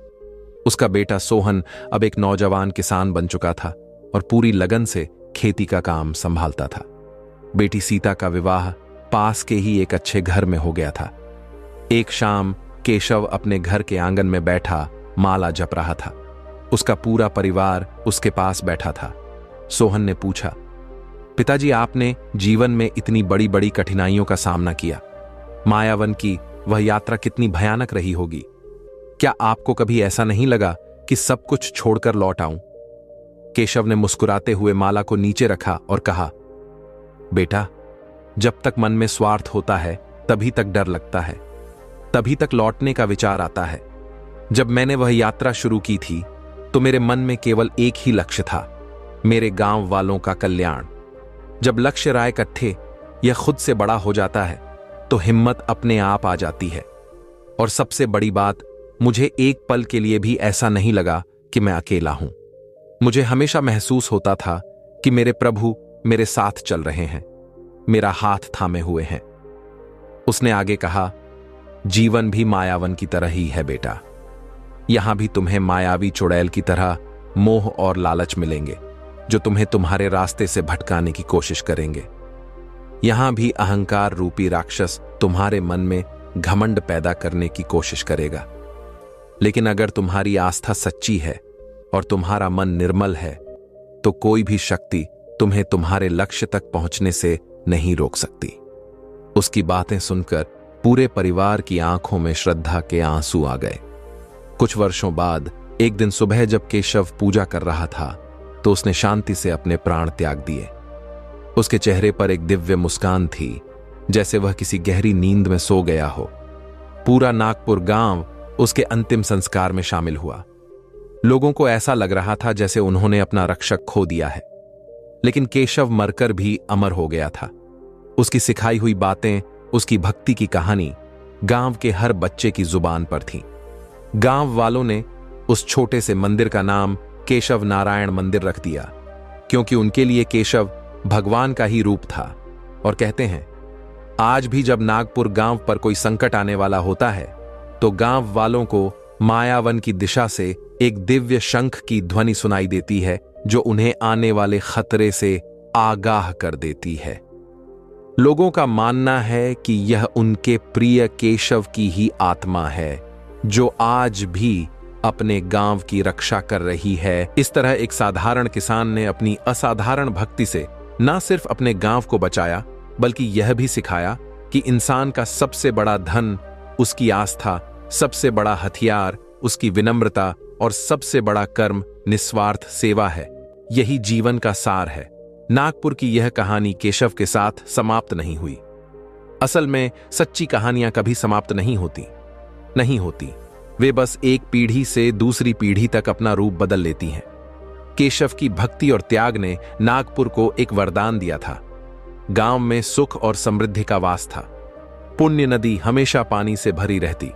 [SPEAKER 1] उसका बेटा सोहन अब एक नौजवान किसान बन चुका था। और पूरी लगन से खेती का काम संभालता था। बेटी सीता का विवाह पास के ही एक अच्छे घर में हो गया था। एक शाम केशव अपने घर के आंगन में बैठा माला जप रहा था। उसका पूरा परिवार उसके पास बैठा था। सोहन ने पूछा, पिताजी, आपने जीवन में इतनी बड़ी बड़ी कठिनाइयों का सामना किया। मायावन की वह यात्रा कितनी भयानक रही होगी। क्या आपको कभी ऐसा नहीं लगा कि सब कुछ छोड़कर लौट आऊं? केशव ने मुस्कुराते हुए माला को नीचे रखा और कहा, बेटा, जब तक मन में स्वार्थ होता है तभी तक डर लगता है, तभी तक लौटने का विचार आता है। जब मैंने वह यात्रा शुरू की थी तो मेरे मन में केवल एक ही लक्ष्य था, मेरे गांव वालों का कल्याण। जब लक्ष्य राय इकट्ठे यह खुद से बड़ा हो जाता है तो हिम्मत अपने आप आ जाती है। और सबसे बड़ी बात, मुझे एक पल के लिए भी ऐसा नहीं लगा कि मैं अकेला हूं। मुझे हमेशा महसूस होता था कि मेरे प्रभु मेरे साथ चल रहे हैं, मेरा हाथ थामे हुए हैं। उसने आगे कहा, जीवन भी मायावन की तरह ही है बेटा। यहां भी तुम्हें मायावी चुड़ैल की तरह मोह और लालच मिलेंगे जो तुम्हें तुम्हारे रास्ते से भटकाने की कोशिश करेंगे। यहां भी अहंकार रूपी राक्षस तुम्हारे मन में घमंड पैदा करने की कोशिश करेगा। लेकिन अगर तुम्हारी आस्था सच्ची है और तुम्हारा मन निर्मल है तो कोई भी शक्ति तुम्हें तुम्हारे लक्ष्य तक पहुंचने से नहीं रोक सकती। उसकी बातें सुनकर पूरे परिवार की आंखों में श्रद्धा के आंसू आ गए। कुछ वर्षों बाद एक दिन सुबह जब केशव पूजा कर रहा था तो उसने शांति से अपने प्राण त्याग दिए। उसके चेहरे पर एक दिव्य मुस्कान थी, जैसे वह किसी गहरी नींद में सो गया हो। पूरा नागपुर गांव उसके अंतिम संस्कार में शामिल हुआ। लोगों को ऐसा लग रहा था जैसे उन्होंने अपना रक्षक खो दिया है। लेकिन केशव मरकर भी अमर हो गया था। उसकी सिखाई हुई बातें, उसकी भक्ति की कहानी गांव के हर बच्चे की जुबान पर थी। गांव वालों ने उस छोटे से मंदिर का नाम केशव नारायण मंदिर रख दिया, क्योंकि उनके लिए केशव भगवान का ही रूप था। और कहते हैं, आज भी जब नागपुर गांव पर कोई संकट आने वाला होता है तो गांव वालों को मायावन की दिशा से एक दिव्य शंख की ध्वनि सुनाई देती है जो उन्हें आने वाले खतरे से आगाह कर देती है। लोगों का मानना है कि यह उनके प्रिय केशव की ही आत्मा है जो आज भी अपने गांव की रक्षा कर रही है। इस तरह एक साधारण किसान ने अपनी असाधारण भक्ति से न सिर्फ अपने गांव को बचाया बल्कि यह भी सिखाया कि इंसान का सबसे बड़ा धन उसकी आस्था, सबसे बड़ा हथियार उसकी विनम्रता और सबसे बड़ा कर्म निस्वार्थ सेवा है। यही जीवन का सार है। नागपुर की यह कहानी केशव के साथ समाप्त नहीं हुई। असल में सच्ची कहानियां कभी समाप्त नहीं होती। वे बस एक पीढ़ी से दूसरी पीढ़ी तक अपना रूप बदल लेती हैं। केशव की भक्ति और त्याग ने नागपुर को एक वरदान दिया था। गांव में सुख और समृद्धि का वास था। पुण्य नदी हमेशा पानी से भरी रहती,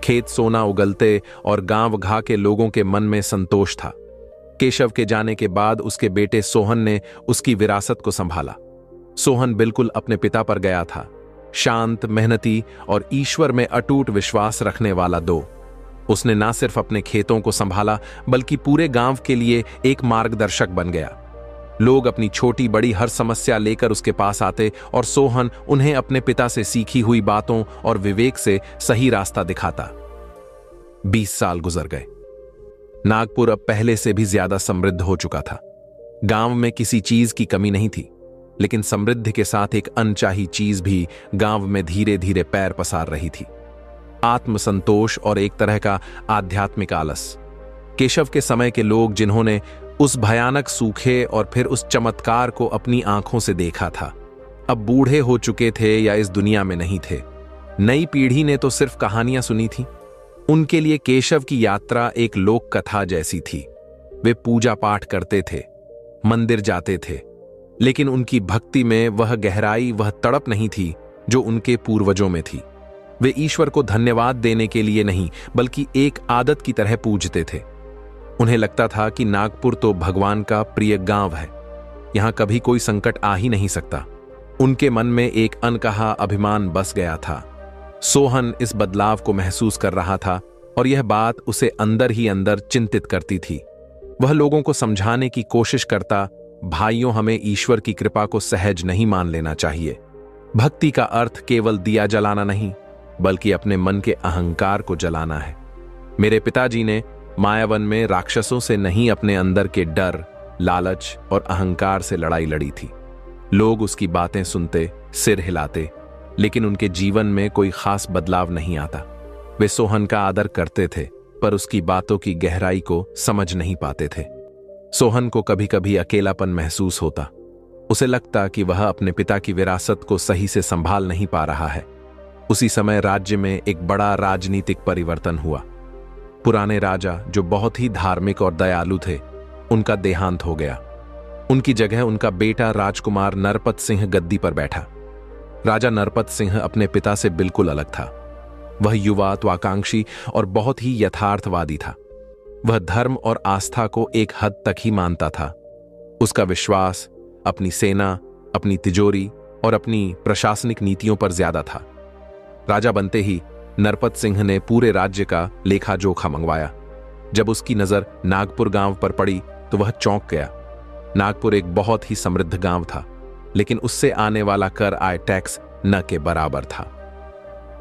[SPEAKER 1] खेत सोना उगलते और गांव घा के लोगों के मन में संतोष था। केशव के जाने के बाद उसके बेटे सोहन ने उसकी विरासत को संभाला। सोहन बिल्कुल अपने पिता पर गया था, शांत, मेहनती और ईश्वर में अटूट विश्वास रखने वाला दो। उसने न सिर्फ अपने खेतों को संभाला बल्कि पूरे गांव के लिए एक मार्गदर्शक बन गया। लोग अपनी छोटी बड़ी हर समस्या लेकर उसके पास आते और सोहन उन्हें अपने पिता से सीखी हुई बातों और विवेक से सही रास्ता दिखाता। 20 साल गुजर गए। नागपुर अब पहले से भी ज्यादा समृद्ध हो चुका था। गांव में किसी चीज की कमी नहीं थी, लेकिन समृद्धि के साथ एक अनचाही चीज भी गांव में धीरे धीरे पैर पसार रही थी, आत्मसंतोष और एक तरह का आध्यात्मिक आलस। केशव के समय के लोग जिन्होंने उस भयानक सूखे और फिर उस चमत्कार को अपनी आंखों से देखा था, अब बूढ़े हो चुके थे या इस दुनिया में नहीं थे। नई पीढ़ी ने तो सिर्फ कहानियां सुनी थी। उनके लिए केशव की यात्रा एक लोक कथा जैसी थी। वे पूजा पाठ करते थे, मंदिर जाते थे, लेकिन उनकी भक्ति में वह गहराई, वह तड़प नहीं थी जो उनके पूर्वजों में थी। वे ईश्वर को धन्यवाद देने के लिए नहीं बल्कि एक आदत की तरह पूजते थे। उन्हें लगता था कि नागपुर तो भगवान का प्रिय गांव है, यहां कभी कोई संकट आ ही नहीं सकता। उनके मन में एक अनकहा अभिमान बस गया था। सोहन इस बदलाव को महसूस कर रहा था और यह बात उसे अंदर ही अंदर चिंतित करती थी। वह लोगों को समझाने की कोशिश करता, भाइयों, हमें ईश्वर की कृपा को सहज नहीं मान लेना चाहिए। भक्ति का अर्थ केवल दिया जलाना नहीं, बल्कि अपने मन के अहंकार को जलाना है। मेरे पिताजी ने मायावन में राक्षसों से नहीं, अपने अंदर के डर, लालच और अहंकार से लड़ाई लड़ी थी। लोग उसकी बातें सुनते, सिर हिलाते, लेकिन उनके जीवन में कोई खास बदलाव नहीं आता। वे सोहन का आदर करते थे, पर उसकी बातों की गहराई को समझ नहीं पाते थे। सोहन को कभी कभी अकेलापन महसूस होता। उसे लगता कि वह अपने पिता की विरासत को सही से संभाल नहीं पा रहा है। उसी समय राज्य में एक बड़ा राजनीतिक परिवर्तन हुआ। पुराने राजा, जो बहुत ही धार्मिक और दयालु थे, उनका देहांत हो गया। उनकी जगह उनका बेटा राजकुमार नरपत सिंह गद्दी पर बैठा। राजा नरपत सिंह अपने पिता से बिल्कुल अलग था। वह युवा, त्वाकांक्षी और बहुत ही यथार्थवादी था। वह धर्म और आस्था को एक हद तक ही मानता था। उसका विश्वास अपनी सेना, अपनी तिजोरी और अपनी प्रशासनिक नीतियों पर ज्यादा था। राजा बनते ही नरपत सिंह ने पूरे राज्य का लेखा जोखा मंगवाया। जब उसकी नजर नागपुर गांव पर पड़ी तो वह चौंक गया। नागपुर एक बहुत ही समृद्ध गांव था, लेकिन उससे आने वाला कर, आय टैक्स न के बराबर था।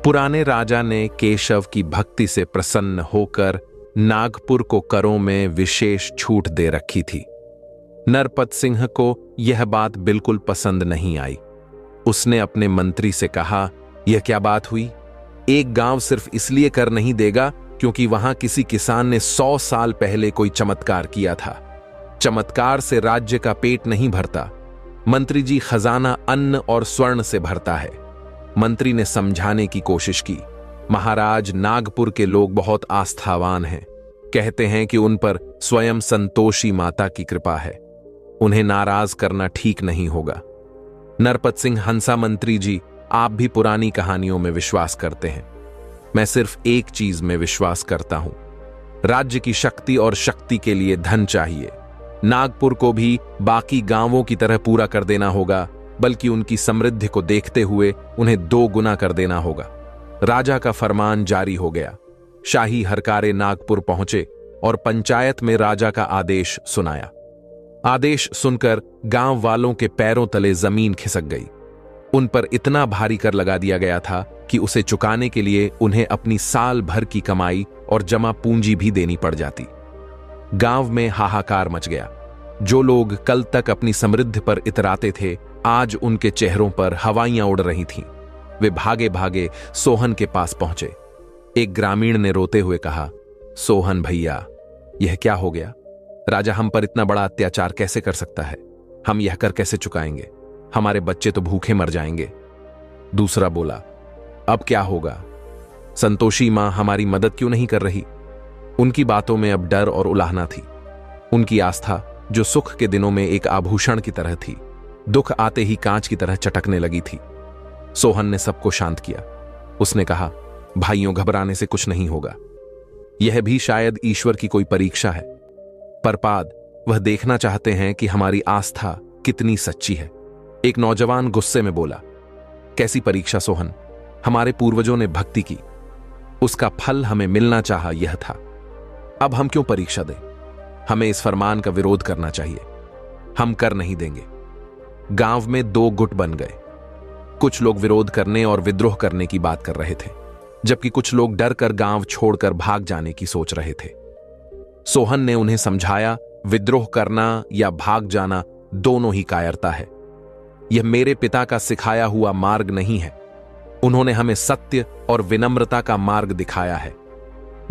[SPEAKER 1] पुराने राजा ने केशव की भक्ति से प्रसन्न होकर नागपुर को करों में विशेष छूट दे रखी थी। नरपत सिंह को यह बात बिल्कुल पसंद नहीं आई। उसने अपने मंत्री से कहा, यह क्या बात हुई? एक गांव सिर्फ इसलिए कर नहीं देगा क्योंकि वहां किसी किसान ने 100 साल पहले कोई चमत्कार किया था। चमत्कार से राज्य का पेट नहीं भरता। मंत्री जी, खजाना अन्न और स्वर्ण से भरता है। मंत्री ने समझाने की कोशिश की, महाराज, नागपुर के लोग बहुत आस्थावान हैं। कहते हैं कि उन पर स्वयं संतोषी माता की कृपा है। उन्हें नाराज करना ठीक नहीं होगा। नरपत सिंह, हंसा मंत्री जी, आप भी पुरानी कहानियों में विश्वास करते हैं। मैं सिर्फ एक चीज में विश्वास करता हूं, राज्य की शक्ति, और शक्ति के लिए धन चाहिए। नागपुर को भी बाकी गांवों की तरह पूरा कर देना होगा, बल्कि उनकी समृद्धि को देखते हुए उन्हें 2 गुना कर देना होगा। राजा का फरमान जारी हो गया। शाही हरकारे नागपुर पहुंचे और पंचायत में राजा का आदेश सुनाया। आदेश सुनकर गांव वालों के पैरों तले जमीन खिसक गई। उन पर इतना भारी कर लगा दिया गया था कि उसे चुकाने के लिए उन्हें अपनी साल भर की कमाई और जमा पूंजी भी देनी पड़ जाती। गांव में हाहाकार मच गया। जो लोग कल तक अपनी समृद्धि पर इतराते थे, आज उनके चेहरों पर हवाइयां उड़ रही थीं। वे भागे भागे सोहन के पास पहुंचे। एक ग्रामीण ने रोते हुए कहा, सोहन भैया, यह क्या हो गया? राजा हम पर इतना बड़ा अत्याचार कैसे कर सकता है? हम यह कर कैसे चुकाएंगे? हमारे बच्चे तो भूखे मर जाएंगे। दूसरा बोला, अब क्या होगा? संतोषी मां हमारी मदद क्यों नहीं कर रही? उनकी बातों में अब डर और उलाहना थी। उनकी आस्था, जो सुख के दिनों में एक आभूषण की तरह थी, दुख आते ही कांच की तरह चटकने लगी थी। सोहन ने सबको शांत किया। उसने कहा, भाइयों, घबराने से कुछ नहीं होगा। यह भी शायद ईश्वर की कोई परीक्षा है। परपाद, वह देखना चाहते हैं कि हमारी आस्था कितनी सच्ची है। एक नौजवान गुस्से में बोला, कैसी परीक्षा सोहन? हमारे पूर्वजों ने भक्ति की, उसका फल हमें मिलना चाहा, यह था। अब हम क्यों परीक्षा दें? हमें इस फरमान का विरोध करना चाहिए। हम कर नहीं देंगे। गांव में 2 गुट बन गए। कुछ लोग विरोध करने और विद्रोह करने की बात कर रहे थे, जबकि कुछ लोग डर कर गांव छोड़कर भाग जाने की सोच रहे थे। सोहन ने उन्हें समझाया, विद्रोह करना या भाग जाना दोनों ही कायरता है। यह मेरे पिता का सिखाया हुआ मार्ग नहीं है। उन्होंने हमें सत्य और विनम्रता का मार्ग दिखाया है।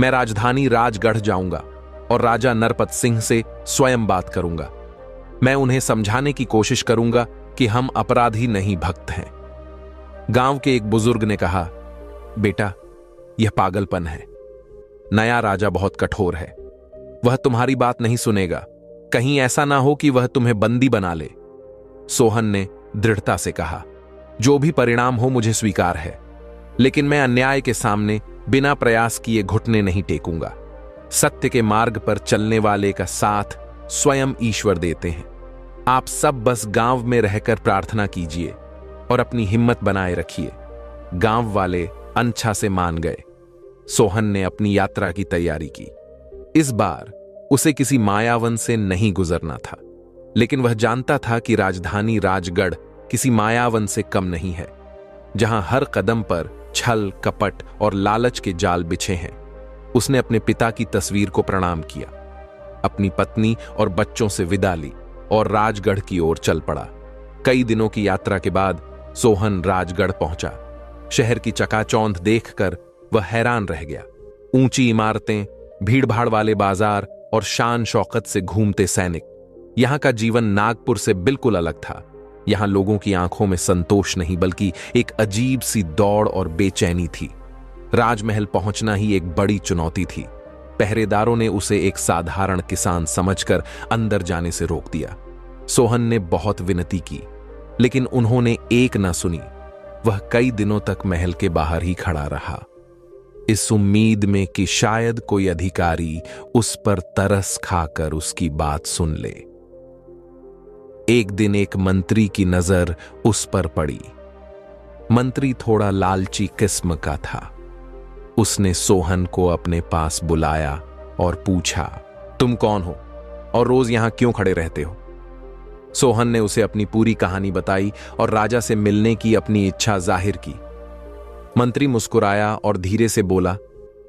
[SPEAKER 1] मैं राजधानी राजगढ़ जाऊंगा और राजा नरपत सिंह से स्वयं बात करूंगा। मैं उन्हें समझाने की कोशिश करूंगा कि हम अपराधी नहीं, भक्त हैं। गांव के एक बुजुर्ग ने कहा, बेटा, यह पागलपन है। नया राजा बहुत कठोर है। वह तुम्हारी बात नहीं सुनेगा। कहीं ऐसा ना हो कि वह तुम्हें बंदी बना ले। सोहन ने दृढ़ता से कहा, जो भी परिणाम हो मुझे स्वीकार है, लेकिन मैं अन्याय के सामने बिना प्रयास किए घुटने नहीं टेकूंगा। सत्य के मार्ग पर चलने वाले का साथ स्वयं ईश्वर देते हैं। आप सब बस गांव में रहकर प्रार्थना कीजिए और अपनी हिम्मत बनाए रखिए। गांव वाले अनछा से मान गए। सोहन ने अपनी यात्रा की तैयारी की। इस बार उसे किसी मायावन से नहीं गुजरना था, लेकिन वह जानता था कि राजधानी राजगढ़ किसी मायावन से कम नहीं है, जहां हर कदम पर छल, कपट और लालच के जाल बिछे हैं। उसने अपने पिता की तस्वीर को प्रणाम किया, अपनी पत्नी और बच्चों से विदा ली और राजगढ़ की ओर चल पड़ा। कई दिनों की यात्रा के बाद सोहन राजगढ़ पहुंचा। शहर की चकाचौंध देखकर वह हैरान रह गया। ऊंची इमारतें, भीड़भाड़ वाले बाजार और शान शौकत से घूमते सैनिक। यहां का जीवन नागपुर से बिल्कुल अलग था। यहां लोगों की आंखों में संतोष नहीं, बल्कि एक अजीब सी दौड़ और बेचैनी थी। राजमहल पहुंचना ही एक बड़ी चुनौती थी। पहरेदारों ने उसे एक साधारण किसान समझकर अंदर जाने से रोक दिया। सोहन ने बहुत विनती की, लेकिन उन्होंने एक न सुनी। वह कई दिनों तक महल के बाहर ही खड़ा रहा, इस उम्मीद में कि शायद कोई अधिकारी उस पर तरस खाकर उसकी बात सुन ले। एक दिन एक मंत्री की नजर उस पर पड़ी। मंत्री थोड़ा लालची किस्म का था। उसने सोहन को अपने पास बुलाया और पूछा, तुम कौन हो और रोज यहां क्यों खड़े रहते हो? सोहन ने उसे अपनी पूरी कहानी बताई और राजा से मिलने की अपनी इच्छा जाहिर की। मंत्री मुस्कुराया और धीरे से बोला,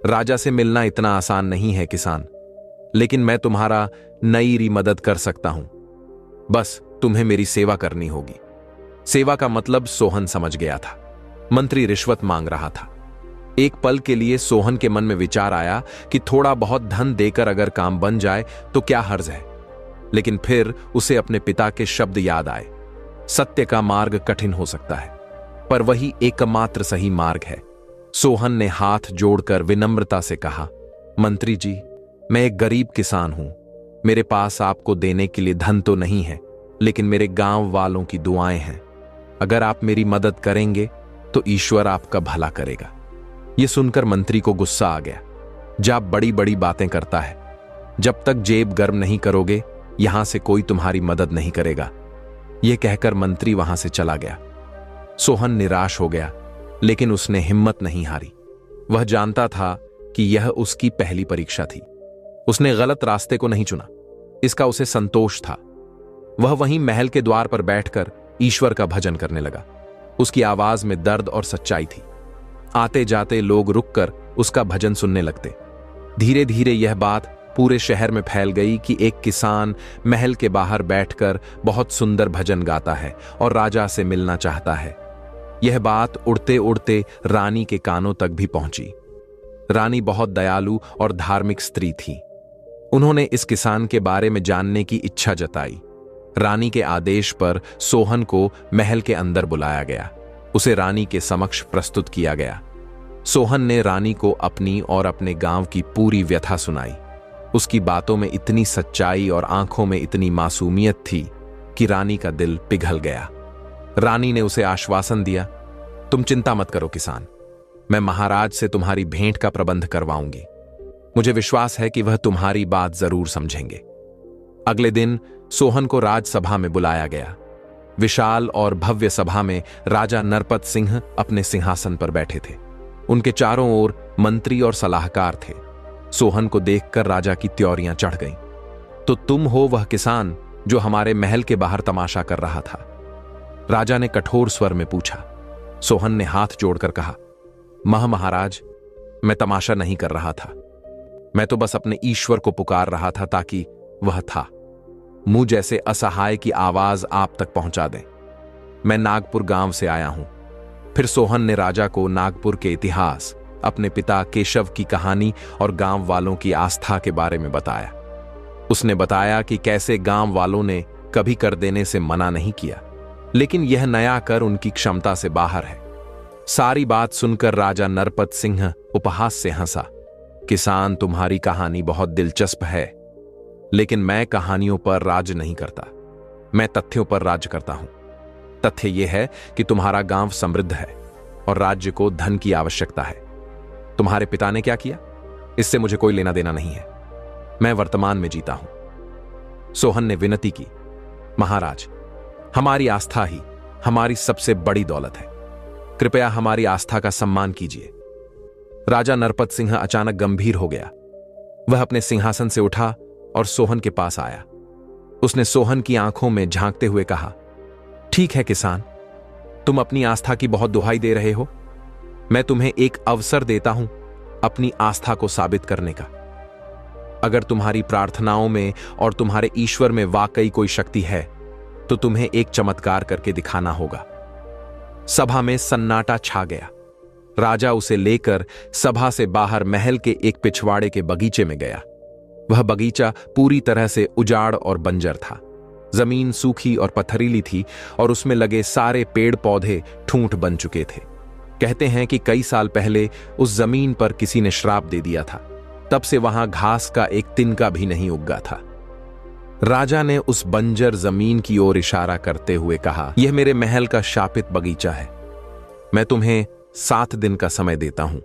[SPEAKER 1] राजा से मिलना इतना आसान नहीं है किसान, लेकिन मैं तुम्हारा नई मदद कर सकता हूं। बस तुम्हें मेरी सेवा करनी होगी। सेवा का मतलब सोहन समझ गया था। मंत्री रिश्वत मांग रहा था। एक पल के लिए सोहन के मन में विचार आया कि थोड़ा बहुत धन देकर अगर काम बन जाए तो क्या हर्ज है, लेकिन फिर उसे अपने पिता के शब्द याद आए, सत्य का मार्ग कठिन हो सकता है, पर वही एकमात्र सही मार्ग है। सोहन ने हाथ जोड़कर विनम्रता से कहा, मंत्री जी, मैं एक गरीब किसान हूं। मेरे पास आपको देने के लिए धन तो नहीं है, लेकिन मेरे गांव वालों की दुआएं हैं। अगर आप मेरी मदद करेंगे तो ईश्वर आपका भला करेगा। यह सुनकर मंत्री को गुस्सा आ गया। जा बड़ी बड़ी बातें करता है, जब तक जेब गर्म नहीं करोगे यहां से कोई तुम्हारी मदद नहीं करेगा। यह कहकर मंत्री वहां से चला गया। सोहन निराश हो गया, लेकिन उसने हिम्मत नहीं हारी। वह जानता था कि यह उसकी पहली परीक्षा थी। उसने गलत रास्ते को नहीं चुना, इसका उसे संतोष था। वह वहीं महल के द्वार पर बैठकर ईश्वर का भजन करने लगा। उसकी आवाज में दर्द और सच्चाई थी। आते जाते लोग रुककर उसका भजन सुनने लगते। धीरे धीरे यह बात पूरे शहर में फैल गई कि एक किसान महल के बाहर बैठकर बहुत सुंदर भजन गाता है और राजा से मिलना चाहता है। यह बात उड़ते उड़ते रानी के कानों तक भी पहुंची। रानी बहुत दयालु और धार्मिक स्त्री थी। उन्होंने इस किसान के बारे में जानने की इच्छा जताई। रानी के आदेश पर सोहन को महल के अंदर बुलाया गया। उसे रानी के समक्ष प्रस्तुत किया गया। सोहन ने रानी को अपनी और अपने गांव की पूरी व्यथा सुनाई। उसकी बातों में इतनी सच्चाई और आंखों में इतनी मासूमियत थी कि रानी का दिल पिघल गया। रानी ने उसे आश्वासन दिया, तुम चिंता मत करो किसान, मैं महाराज से तुम्हारी भेंट का प्रबंध करवाऊंगी। मुझे विश्वास है कि वह तुम्हारी बात जरूर समझेंगे। अगले दिन सोहन को राजसभा में बुलाया गया। विशाल और भव्य सभा में राजा नरपत सिंह अपने सिंहासन पर बैठे थे। उनके चारों ओर मंत्री और सलाहकार थे। सोहन को देखकर राजा की त्योरियां चढ़ गईं। तो तुम हो वह किसान जो हमारे महल के बाहर तमाशा कर रहा था? राजा ने कठोर स्वर में पूछा। सोहन ने हाथ जोड़कर कहा, महाराज, मैं तमाशा नहीं कर रहा था। मैं तो बस अपने ईश्वर को पुकार रहा था ताकि वह था। मुझ जैसे असहाय की आवाज आप तक पहुंचा दें। मैं नागपुर गांव से आया हूं। फिर सोहन ने राजा को नागपुर के इतिहास, अपने पिता केशव की कहानी और गांव वालों की आस्था के बारे में बताया। उसने बताया कि कैसे गांव वालों ने कभी कर देने से मना नहीं किया, लेकिन यह नया कर उनकी क्षमता से बाहर है। सारी बात सुनकर राजा नरपत सिंह उपहास से हंसा। किसान, तुम्हारी कहानी बहुत दिलचस्प है, लेकिन मैं कहानियों पर राज नहीं करता, मैं तथ्यों पर राज करता हूं। तथ्य यह है कि तुम्हारा गांव समृद्ध है और राज्य को धन की आवश्यकता है। तुम्हारे पिता ने क्या किया, इससे मुझे कोई लेना देना नहीं है। मैं वर्तमान में जीता हूं। सोहन ने विनती की, महाराज, हमारी आस्था ही हमारी सबसे बड़ी दौलत है। कृपया हमारी आस्था का सम्मान कीजिए। राजा नरपत सिंह अचानक गंभीर हो गया। वह अपने सिंहासन से उठा और सोहन के पास आया। उसने सोहन की आंखों में झांकते हुए कहा, ठीक है किसान, तुम अपनी आस्था की बहुत दुहाई दे रहे हो। मैं तुम्हें एक अवसर देता हूं अपनी आस्था को साबित करने का। अगर तुम्हारी प्रार्थनाओं में और तुम्हारे ईश्वर में वाकई कोई शक्ति है तो तुम्हें एक चमत्कार करके दिखाना होगा। सभा में सन्नाटा छा गया। राजा उसे लेकर सभा से बाहर महल के एक पिछवाड़े के बगीचे में गया। वह बगीचा पूरी तरह से उजाड़ और बंजर था। जमीन सूखी और पथरीली थी और उसमें लगे सारे पेड़ पौधे ठूंठ बन चुके थे। कहते हैं कि कई साल पहले उस जमीन पर किसी ने श्राप दे दिया था। तब से वहां घास का एक तिनका भी नहीं उगा था। राजा ने उस बंजर जमीन की ओर इशारा करते हुए कहा, यह मेरे महल का शापित बगीचा है। मैं तुम्हें 7 दिन का समय देता हूं।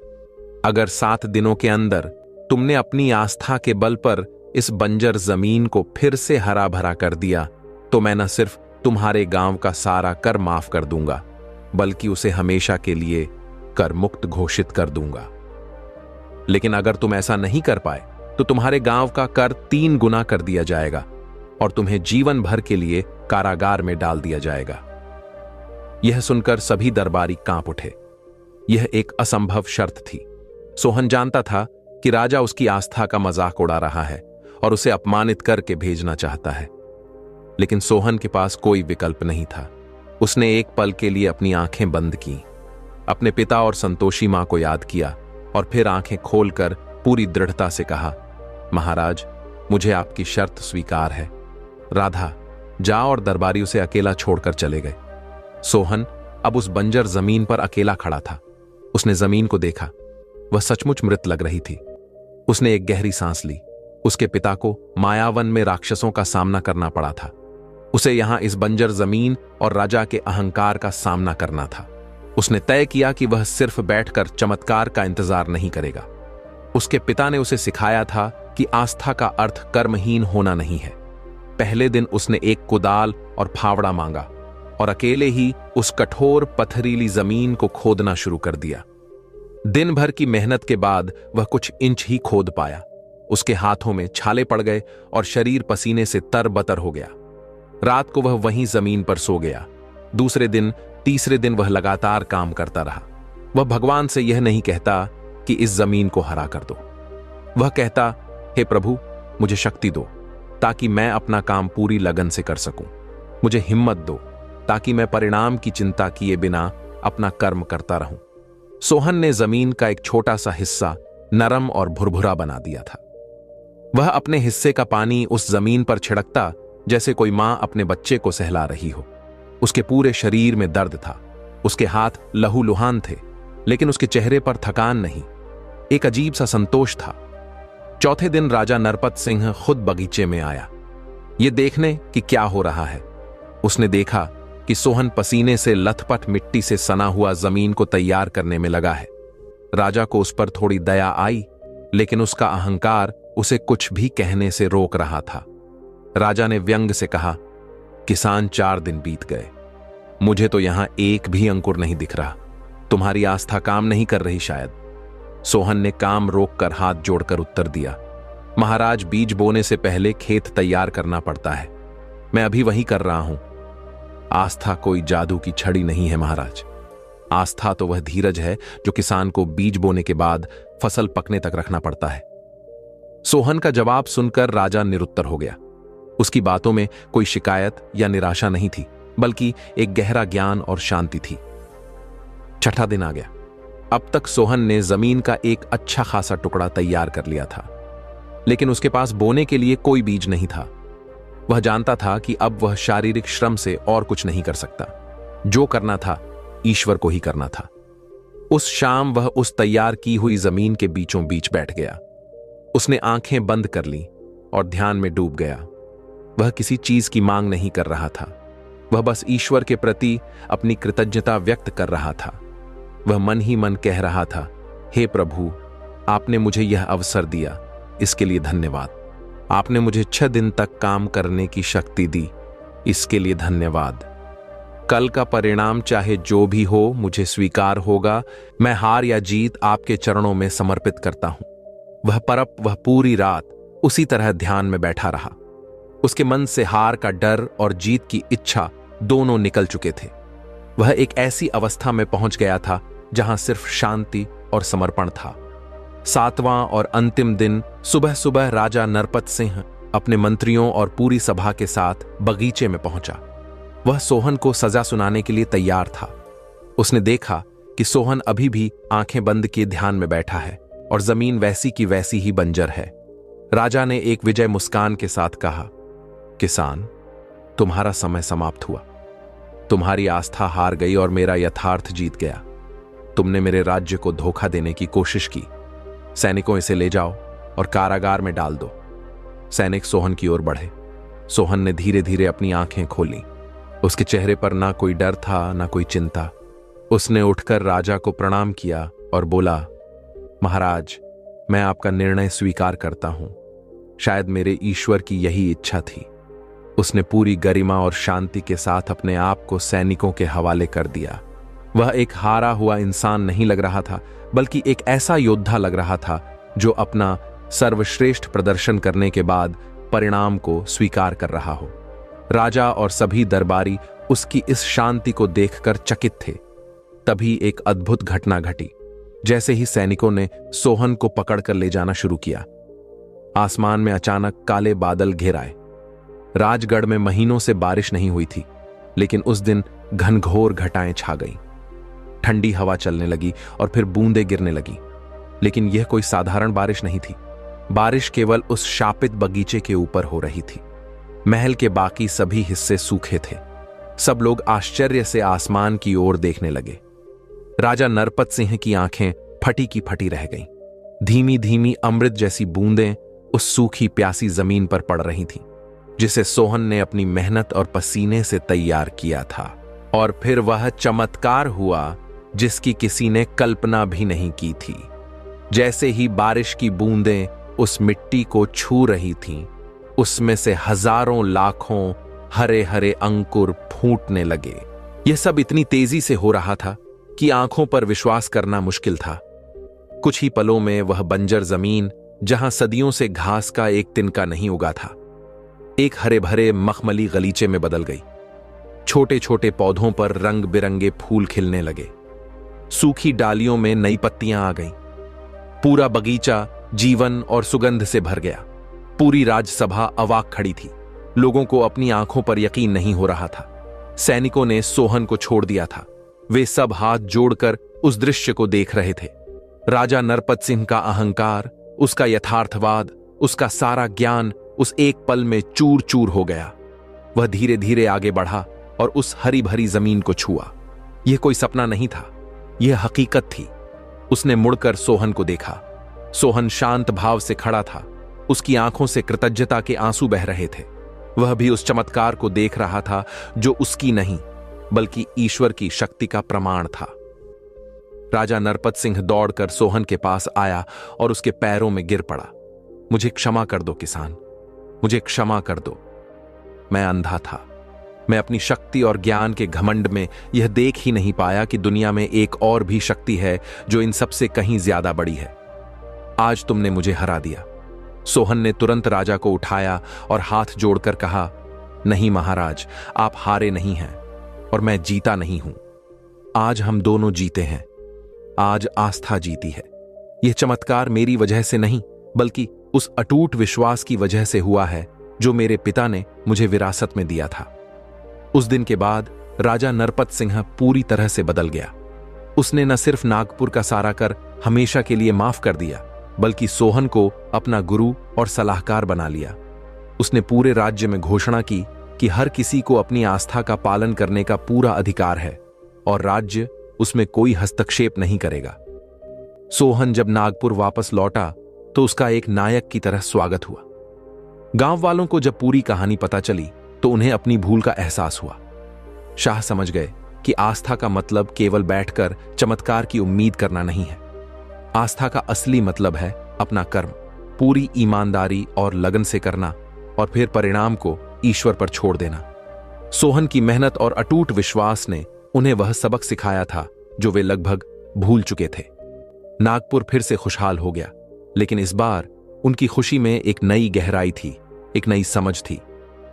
[SPEAKER 1] अगर 7 दिनों के अंदर तुमने अपनी आस्था के बल पर इस बंजर जमीन को फिर से हरा भरा कर दिया तो मैं न सिर्फ तुम्हारे गांव का सारा कर माफ कर दूंगा बल्कि उसे हमेशा के लिए कर मुक्त घोषित कर दूंगा। लेकिन अगर तुम ऐसा नहीं कर पाए तो तुम्हारे गांव का कर 3 गुना कर दिया जाएगा और तुम्हें जीवन भर के लिए कारागार में डाल दिया जाएगा। यह सुनकर सभी दरबारी कांप उठे। यह एक असंभव शर्त थी। सोहन जानता था कि राजा उसकी आस्था का मजाक उड़ा रहा है और उसे अपमानित करके भेजना चाहता है। लेकिन सोहन के पास कोई विकल्प नहीं था। उसने एक पल के लिए अपनी आंखें बंद की, अपने पिता और संतोषी मां को याद किया और फिर आंखें खोलकर पूरी दृढ़ता से कहा, महाराज, मुझे आपकी शर्त स्वीकार है। राधा, जा और दरबारी उसे अकेला छोड़कर चले गए। सोहन अब उस बंजर जमीन पर अकेला खड़ा था। उसने जमीन को देखा। वह सचमुच मृत लग रही थी। उसने एक गहरी सांस ली। उसके पिता को मायावन में राक्षसों का सामना करना पड़ा था। उसे यहां इस बंजर जमीन और राजा के अहंकार का सामना करना था। उसने तय किया कि वह सिर्फ बैठकर चमत्कार का इंतजार नहीं करेगा। उसके पिता ने उसे सिखाया था कि आस्था का अर्थ कर्महीन होना नहीं है। पहले दिन उसने एक कुदाल और फावड़ा मांगा और अकेले ही उस कठोर पथरीली जमीन को खोदना शुरू कर दिया। दिन भर की मेहनत के बाद वह कुछ इंच ही खोद पाया। उसके हाथों में छाले पड़ गए और शरीर पसीने से तरबतर हो गया। रात को वह वहीं जमीन पर सो गया। दूसरे दिन, तीसरे दिन वह लगातार काम करता रहा। वह भगवान से यह नहीं कहता कि इस जमीन को हरा कर दो। वह कहता, हे प्रभु, मुझे शक्ति दो ताकि मैं अपना काम पूरी लगन से कर सकूं। मुझे हिम्मत दो ताकि मैं परिणाम की चिंता किए बिना अपना कर्म करता रहूं। सोहन ने जमीन का एक छोटा सा हिस्सा नरम और भुरभुरा बना दिया था। वह अपने हिस्से का पानी उस जमीन पर छिड़कता जैसे कोई मां अपने बच्चे को सहला रही हो। उसके पूरे शरीर में दर्द था। उसके हाथ लहूलुहान थे, लेकिन उसके चेहरे पर थकान नहीं, एक अजीब सा संतोष था। चौथे दिन राजा नरपत सिंह खुद बगीचे में आया, ये देखने कि क्या हो रहा है। उसने देखा कि सोहन पसीने से लथपथ मिट्टी से सना हुआ जमीन को तैयार करने में लगा है। राजा को उस पर थोड़ी दया आई, लेकिन उसका अहंकार उसे कुछ भी कहने से रोक रहा था। राजा ने व्यंग से कहा, किसान, 4 दिन बीत गए, मुझे तो यहां एक भी अंकुर नहीं दिख रहा। तुम्हारी आस्था काम नहीं कर रही शायद। सोहन ने काम रोककर हाथ जोड़कर उत्तर दिया, महाराज, बीज बोने से पहले खेत तैयार करना पड़ता है। मैं अभी वही कर रहा हूं। आस्था कोई जादू की छड़ी नहीं है महाराज। आस्था तो वह धीरज है जो किसान को बीज बोने के बाद फसल पकने तक रखना पड़ता है। सोहन का जवाब सुनकर राजा निरुत्तर हो गया। उसकी बातों में कोई शिकायत या निराशा नहीं थी, बल्कि एक गहरा ज्ञान और शांति थी। छठा दिन आ गया। अब तक सोहन ने जमीन का एक अच्छा खासा टुकड़ा तैयार कर लिया था, लेकिन उसके पास बोने के लिए कोई बीज नहीं था। वह जानता था कि अब वह शारीरिक श्रम से और कुछ नहीं कर सकता। जो करना था ईश्वर को ही करना था। उस शाम वह उस तैयार की हुई जमीन के बीचों बीच बैठ गया। उसने आंखें बंद कर लीं और ध्यान में डूब गया। वह किसी चीज की मांग नहीं कर रहा था। वह बस ईश्वर के प्रति अपनी कृतज्ञता व्यक्त कर रहा था। वह मन ही मन कह रहा था, हे प्रभु, आपने मुझे यह अवसर दिया, इसके लिए धन्यवाद। आपने मुझे 6 दिन तक काम करने की शक्ति दी, इसके लिए धन्यवाद। कल का परिणाम चाहे जो भी हो, मुझे स्वीकार होगा। मैं हार या जीत आपके चरणों में समर्पित करता हूं। वह पूरी रात उसी तरह ध्यान में बैठा रहा। उसके मन से हार का डर और जीत की इच्छा दोनों निकल चुके थे। वह एक ऐसी अवस्था में पहुंच गया था जहां सिर्फ शांति और समर्पण था। 7वां और अंतिम दिन सुबह सुबह राजा नरपत सिंह अपने मंत्रियों और पूरी सभा के साथ बगीचे में पहुंचा। वह सोहन को सजा सुनाने के लिए तैयार था। उसने देखा कि सोहन अभी भी आंखें बंद किए ध्यान में बैठा है और जमीन वैसी की वैसी ही बंजर है। राजा ने एक विजय मुस्कान के साथ कहा, किसान, तुम्हारा समय समाप्त हुआ। तुम्हारी आस्था हार गई और मेरा यथार्थ जीत गया। तुमने मेरे राज्य को धोखा देने की कोशिश की। सैनिकों, इसे ले जाओ और कारागार में डाल दो। सैनिक सोहन की ओर बढ़े। सोहन ने धीरे धीरे अपनी आंखें खोली। उसके चेहरे पर ना कोई डर था, ना कोई चिंता। उसने उठकर राजा को प्रणाम किया और बोला, महाराज, मैं आपका निर्णय स्वीकार करता हूं। शायद मेरे ईश्वर की यही इच्छा थी। उसने पूरी गरिमा और शांति के साथ अपने आप को सैनिकों के हवाले कर दिया। वह एक हारा हुआ इंसान नहीं लग रहा था, बल्कि एक ऐसा योद्धा लग रहा था जो अपना सर्वश्रेष्ठ प्रदर्शन करने के बाद परिणाम को स्वीकार कर रहा हो। राजा और सभी दरबारी उसकी इस शांति को देखकर चकित थे। तभी एक अद्भुत घटना घटी। जैसे ही सैनिकों ने सोहन को पकड़कर ले जाना शुरू किया, आसमान में अचानक काले बादल घेर आए। राजगढ़ में महीनों से बारिश नहीं हुई थी, लेकिन उस दिन घनघोर घटाएं छा गईं। ठंडी हवा चलने लगी और फिर बूंदें गिरने लगी। लेकिन यह कोई साधारण बारिश नहीं थी। बारिश केवल उस शापित बगीचे के ऊपर हो रही थी। महल के बाकी सभी हिस्से सूखे थे। सब लोग आश्चर्य से आसमान की ओर देखने लगे। राजा नरपत सिंह की आंखें फटी की फटी रह गईं। धीमी धीमी अमृत जैसी बूंदें उस सूखी प्यासी जमीन पर पड़ रही थीं, जिसे सोहन ने अपनी मेहनत और पसीने से तैयार किया था। और फिर वह चमत्कार हुआ जिसकी किसी ने कल्पना भी नहीं की थी। जैसे ही बारिश की बूंदें उस मिट्टी को छू रही थीं, उसमें से हजारों लाखों हरे हरे अंकुर फूटने लगे। यह सब इतनी तेजी से हो रहा था कि आंखों पर विश्वास करना मुश्किल था। कुछ ही पलों में वह बंजर जमीन, जहां सदियों से घास का एक तिनका नहीं उगा था, एक हरे भरे मखमली गलीचे में बदल गई। छोटे छोटे पौधों पर रंग बिरंगे फूल खिलने लगे। सूखी डालियों में नई पत्तियां आ गईं। पूरा बगीचा जीवन और सुगंध से भर गया। पूरी राजसभा अवाक खड़ी थी। लोगों को अपनी आंखों पर यकीन नहीं हो रहा था। सैनिकों ने सोहन को छोड़ दिया था। वे सब हाथ जोड़कर उस दृश्य को देख रहे थे। राजा नरपत सिंह का अहंकार, उसका यथार्थवाद, उसका सारा ज्ञान उस एक पल में चूर चूर हो गया। वह धीरे धीरे आगे बढ़ा और उस हरी भरी जमीन को छुआ। यह कोई सपना नहीं था, यह हकीकत थी। उसने मुड़कर सोहन को देखा। सोहन शांत भाव से खड़ा था। उसकी आंखों से कृतज्ञता के आंसू बह रहे थे। वह भी उस चमत्कार को देख रहा था जो उसकी नहीं, बल्कि ईश्वर की शक्ति का प्रमाण था। राजा नरपत सिंह दौड़कर सोहन के पास आया और उसके पैरों में गिर पड़ा। मुझे क्षमा कर दो किसान, मुझे क्षमा कर दो। मैं अंधा था। मैं अपनी शक्ति और ज्ञान के घमंड में यह देख ही नहीं पाया कि दुनिया में एक और भी शक्ति है जो इन सबसे कहीं ज्यादा बड़ी है। आज तुमने मुझे हरा दिया। सोहन ने तुरंत राजा को उठाया और हाथ जोड़कर कहा, नहीं महाराज, आप हारे नहीं हैं और मैं जीता नहीं हूं। आज हम दोनों जीते हैं। आज आस्था जीती है। यह चमत्कार मेरी वजह से नहीं, बल्कि उस अटूट विश्वास की वजह से हुआ है जो मेरे पिता ने मुझे विरासत में दिया था। उस दिन के बाद राजा नरपत सिंह पूरी तरह से बदल गया। उसने न सिर्फ नागपुर का सारा कर हमेशा के लिए माफ कर दिया, बल्कि सोहन को अपना गुरु और सलाहकार बना लिया। उसने पूरे राज्य में घोषणा की कि हर किसी को अपनी आस्था का पालन करने का पूरा अधिकार है और राज्य उसमें कोई हस्तक्षेप नहीं करेगा। सोहन जब नागपुर वापस लौटा तो उसका एक नायक की तरह स्वागत हुआ। गांव वालों को जब पूरी कहानी पता चली तो उन्हें अपनी भूल का एहसास हुआ। शाह समझ गए कि आस्था का मतलब केवल बैठकर चमत्कार की उम्मीद करना नहीं है। आस्था का असली मतलब है अपना कर्म पूरी ईमानदारी और लगन से करना और फिर परिणाम को ईश्वर पर छोड़ देना। सोहन की मेहनत और अटूट विश्वास ने उन्हें वह सबक सिखाया था जो वे लगभग भूल चुके थे। नागपुर फिर से खुशहाल हो गया, लेकिन इस बार उनकी खुशी में एक नई गहराई थी, एक नई समझ थी।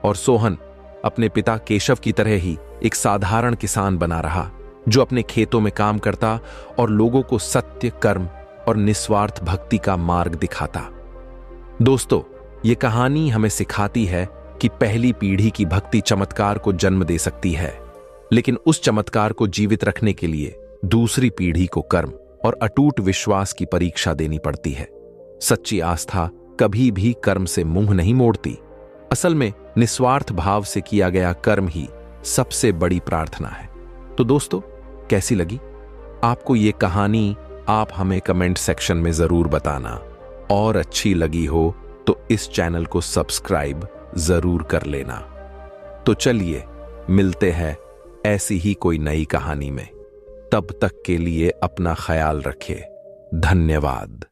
[SPEAKER 1] और सोहन अपने पिता केशव की तरह ही एक साधारण किसान बना रहा, जो अपने खेतों में काम करता और लोगों को सत्य, कर्म और निस्वार्थ भक्ति का मार्ग दिखाता। दोस्तों, ये कहानी हमें सिखाती है कि पहली पीढ़ी की भक्ति चमत्कार को जन्म दे सकती है, लेकिन उस चमत्कार को जीवित रखने के लिए दूसरी पीढ़ी को कर्म और अटूट विश्वास की परीक्षा देनी पड़ती है। सच्ची आस्था कभी भी कर्म से मुंह नहीं मोड़ती। असल में निस्वार्थ भाव से किया गया कर्म ही सबसे बड़ी प्रार्थना है। तो दोस्तों, कैसी लगी आपको ये कहानी? आप हमें कमेंट सेक्शन में जरूर बताना, और अच्छी लगी हो तो इस चैनल को सब्सक्राइब जरूर कर लेना। तो चलिए मिलते हैं ऐसी ही कोई नई कहानी में। तब तक के लिए अपना ख्याल रखें। धन्यवाद।